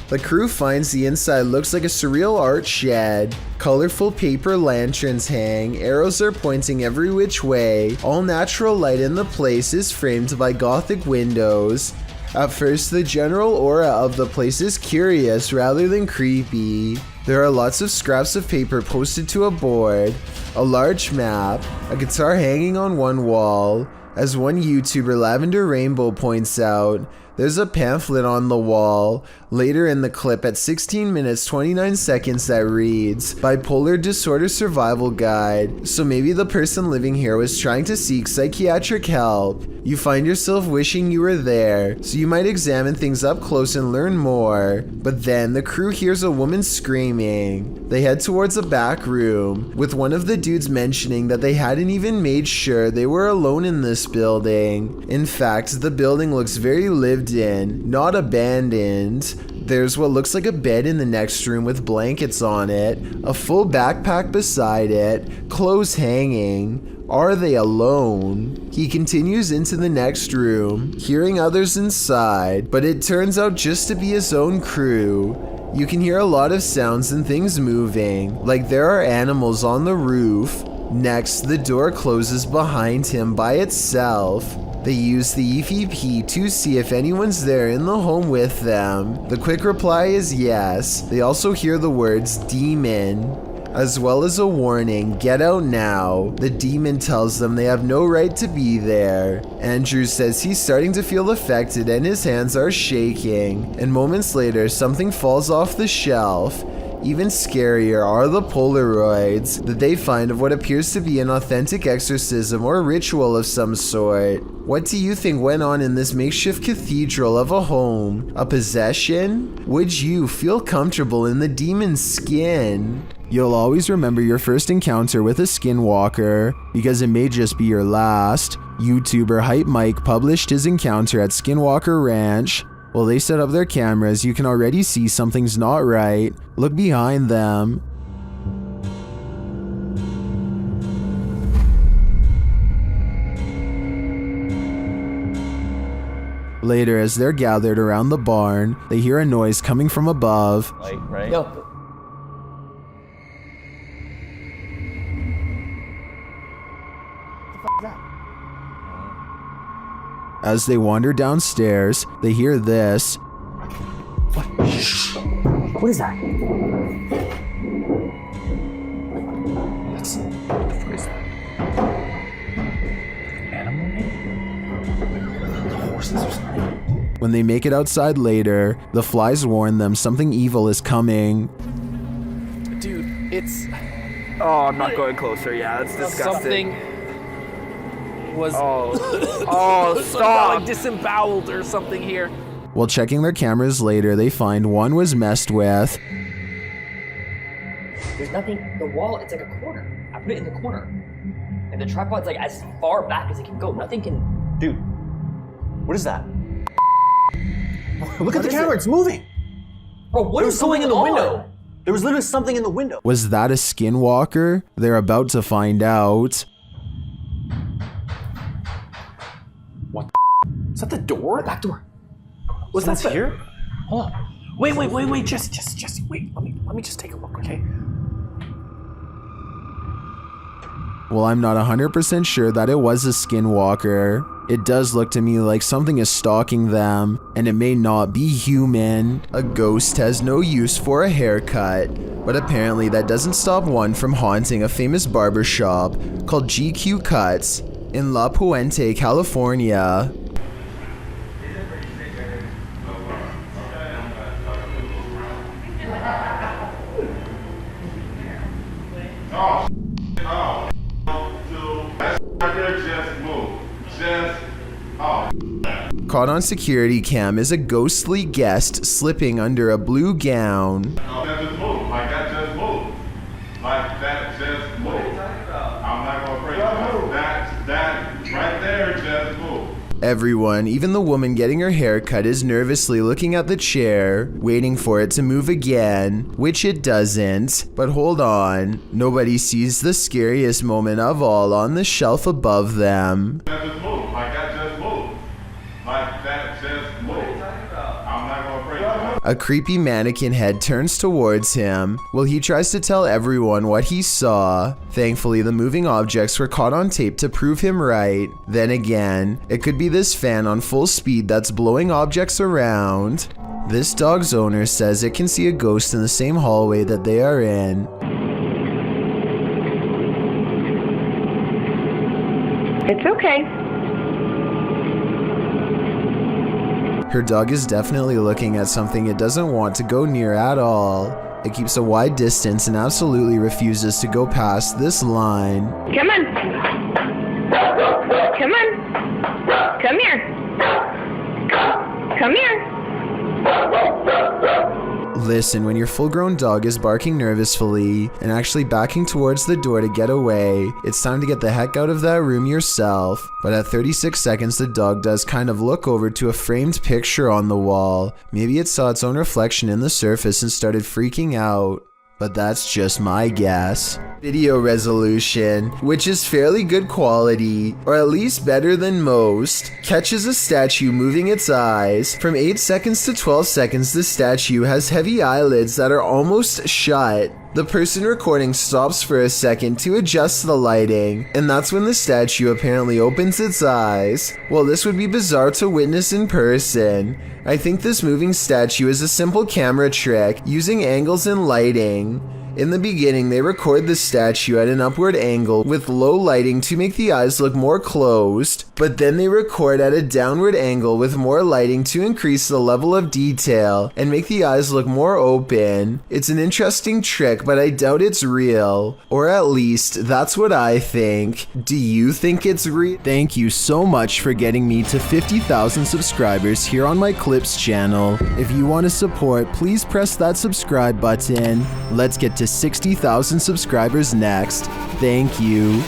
the crew finds the inside looks like a surreal art shed. Colorful paper lanterns hang, arrows are pointing every which way. All natural light in the place is framed by gothic windows. At first, the general aura of the place is curious rather than creepy. There are lots of scraps of paper posted to a board, a large map, a guitar hanging on one wall. As one YouTuber, Lavender Rainbow, points out, there's a pamphlet on the wall, Later in the clip at 16 minutes 29 seconds that reads, Bipolar Disorder Survival Guide. So maybe the person living here was trying to seek psychiatric help. You find yourself wishing you were there, so you might examine things up close and learn more. But then the crew hears a woman screaming. They head towards a back room, with one of the dudes mentioning that they hadn't even made sure they were alone in this building. In fact, the building looks very lived in, not abandoned. There's what looks like a bed in the next room with blankets on it, a full backpack beside it, clothes hanging. Are they alone? He continues into the next room, hearing others inside, but it turns out just to be his own crew. You can hear a lot of sounds and things moving, like there are animals on the roof. Next, the door closes behind him by itself. They use the EVP to see if anyone's there in the home with them. The quick reply is yes. They also hear the words demon, as well as a warning, get out now. The demon tells them they have no right to be there. Andrew says he's starting to feel affected and his hands are shaking. And moments later, something falls off the shelf. Even scarier are the Polaroids that they find of what appears to be an authentic exorcism or ritual of some sort. What do you think went on in this makeshift cathedral of a home? A possession? Would you feel comfortable in the demon's skin? You'll always remember your first encounter with a skinwalker, because it may just be your last. YouTuber Hype Mike published his encounter at Skinwalker Ranch. While they set up their cameras, you can already see something's not right. Look behind them. Later, as they're gathered around the barn, they hear a noise coming from above. Light, right? Yo. As they wander downstairs, they hear this. What is that? What is that? Animal? Horses or something? When they make it outside later, the flies warn them something evil is coming. Dude, it's... Oh, I'm not going closer. Yeah, that's disgusting. Something was... Oh, stop! Like disemboweled or something here. While checking their cameras later, they find one was messed with. There's nothing, the wall, it's like a corner. I put it in the corner. And the tripod's like as far back as it can go. Nothing can... Dude, what is that? Look at the camera, it's moving. Bro, what is going in the window? There was literally something in the window. Was that a skinwalker? They're about to find out. What the Is that the door? The back door. Was that here? Hold on. Wait, Jesse, wait. Let me just take a look, okay? Well, I'm not 100% sure that it was a skinwalker. It does look to me like something is stalking them, and it may not be human. A ghost has no use for a haircut, but apparently that doesn't stop one from haunting a famous barbershop called GQ Cuts in La Puente, California. Caught on security cam is a ghostly guest slipping under a blue gown. That just moved. Like that just moved. Like that just moved. I'm not gonna break that right there just moved. Everyone, even the woman getting her hair cut, is nervously looking at the chair, waiting for it to move again, which it doesn't. But hold on, nobody sees the scariest moment of all on the shelf above them. That just moved. Like that just moved. Like that just moved. I'm not gonna break that. A creepy mannequin head turns towards him while he tries to tell everyone what he saw. Thankfully, the moving objects were caught on tape to prove him right. Then again, it could be this fan on full speed that's blowing objects around. This dog's owner says it can see a ghost in the same hallway that they are in. It's okay. Her dog is definitely looking at something it doesn't want to go near at all. It keeps a wide distance and absolutely refuses to go past this line. Come on. Come on. Come here. Come here. Listen, when your full-grown dog is barking nervously and actually backing towards the door to get away, it's time to get the heck out of that room yourself. But at 36 seconds, the dog does kind of look over to a framed picture on the wall. Maybe it saw its own reflection in the surface and started freaking out. But that's just my guess. Video resolution, which is fairly good quality, or at least better than most, catches a statue moving its eyes. From 8 seconds to 12 seconds, the statue has heavy eyelids that are almost shut. The person recording stops for a second to adjust the lighting, and that's when the statue apparently opens its eyes. Well, this would be bizarre to witness in person. I think this moving statue is a simple camera trick using angles and lighting. In the beginning, they record the statue at an upward angle with low lighting to make the eyes look more closed, but then they record at a downward angle with more lighting to increase the level of detail and make the eyes look more open. It's an interesting trick, but I doubt it's real. Or at least, that's what I think. Do you think it's real? Thank you so much for getting me to 50,000 subscribers here on my Clips channel. If you want to support, please press that subscribe button. Let's get to 60,000 subscribers next. Thank you.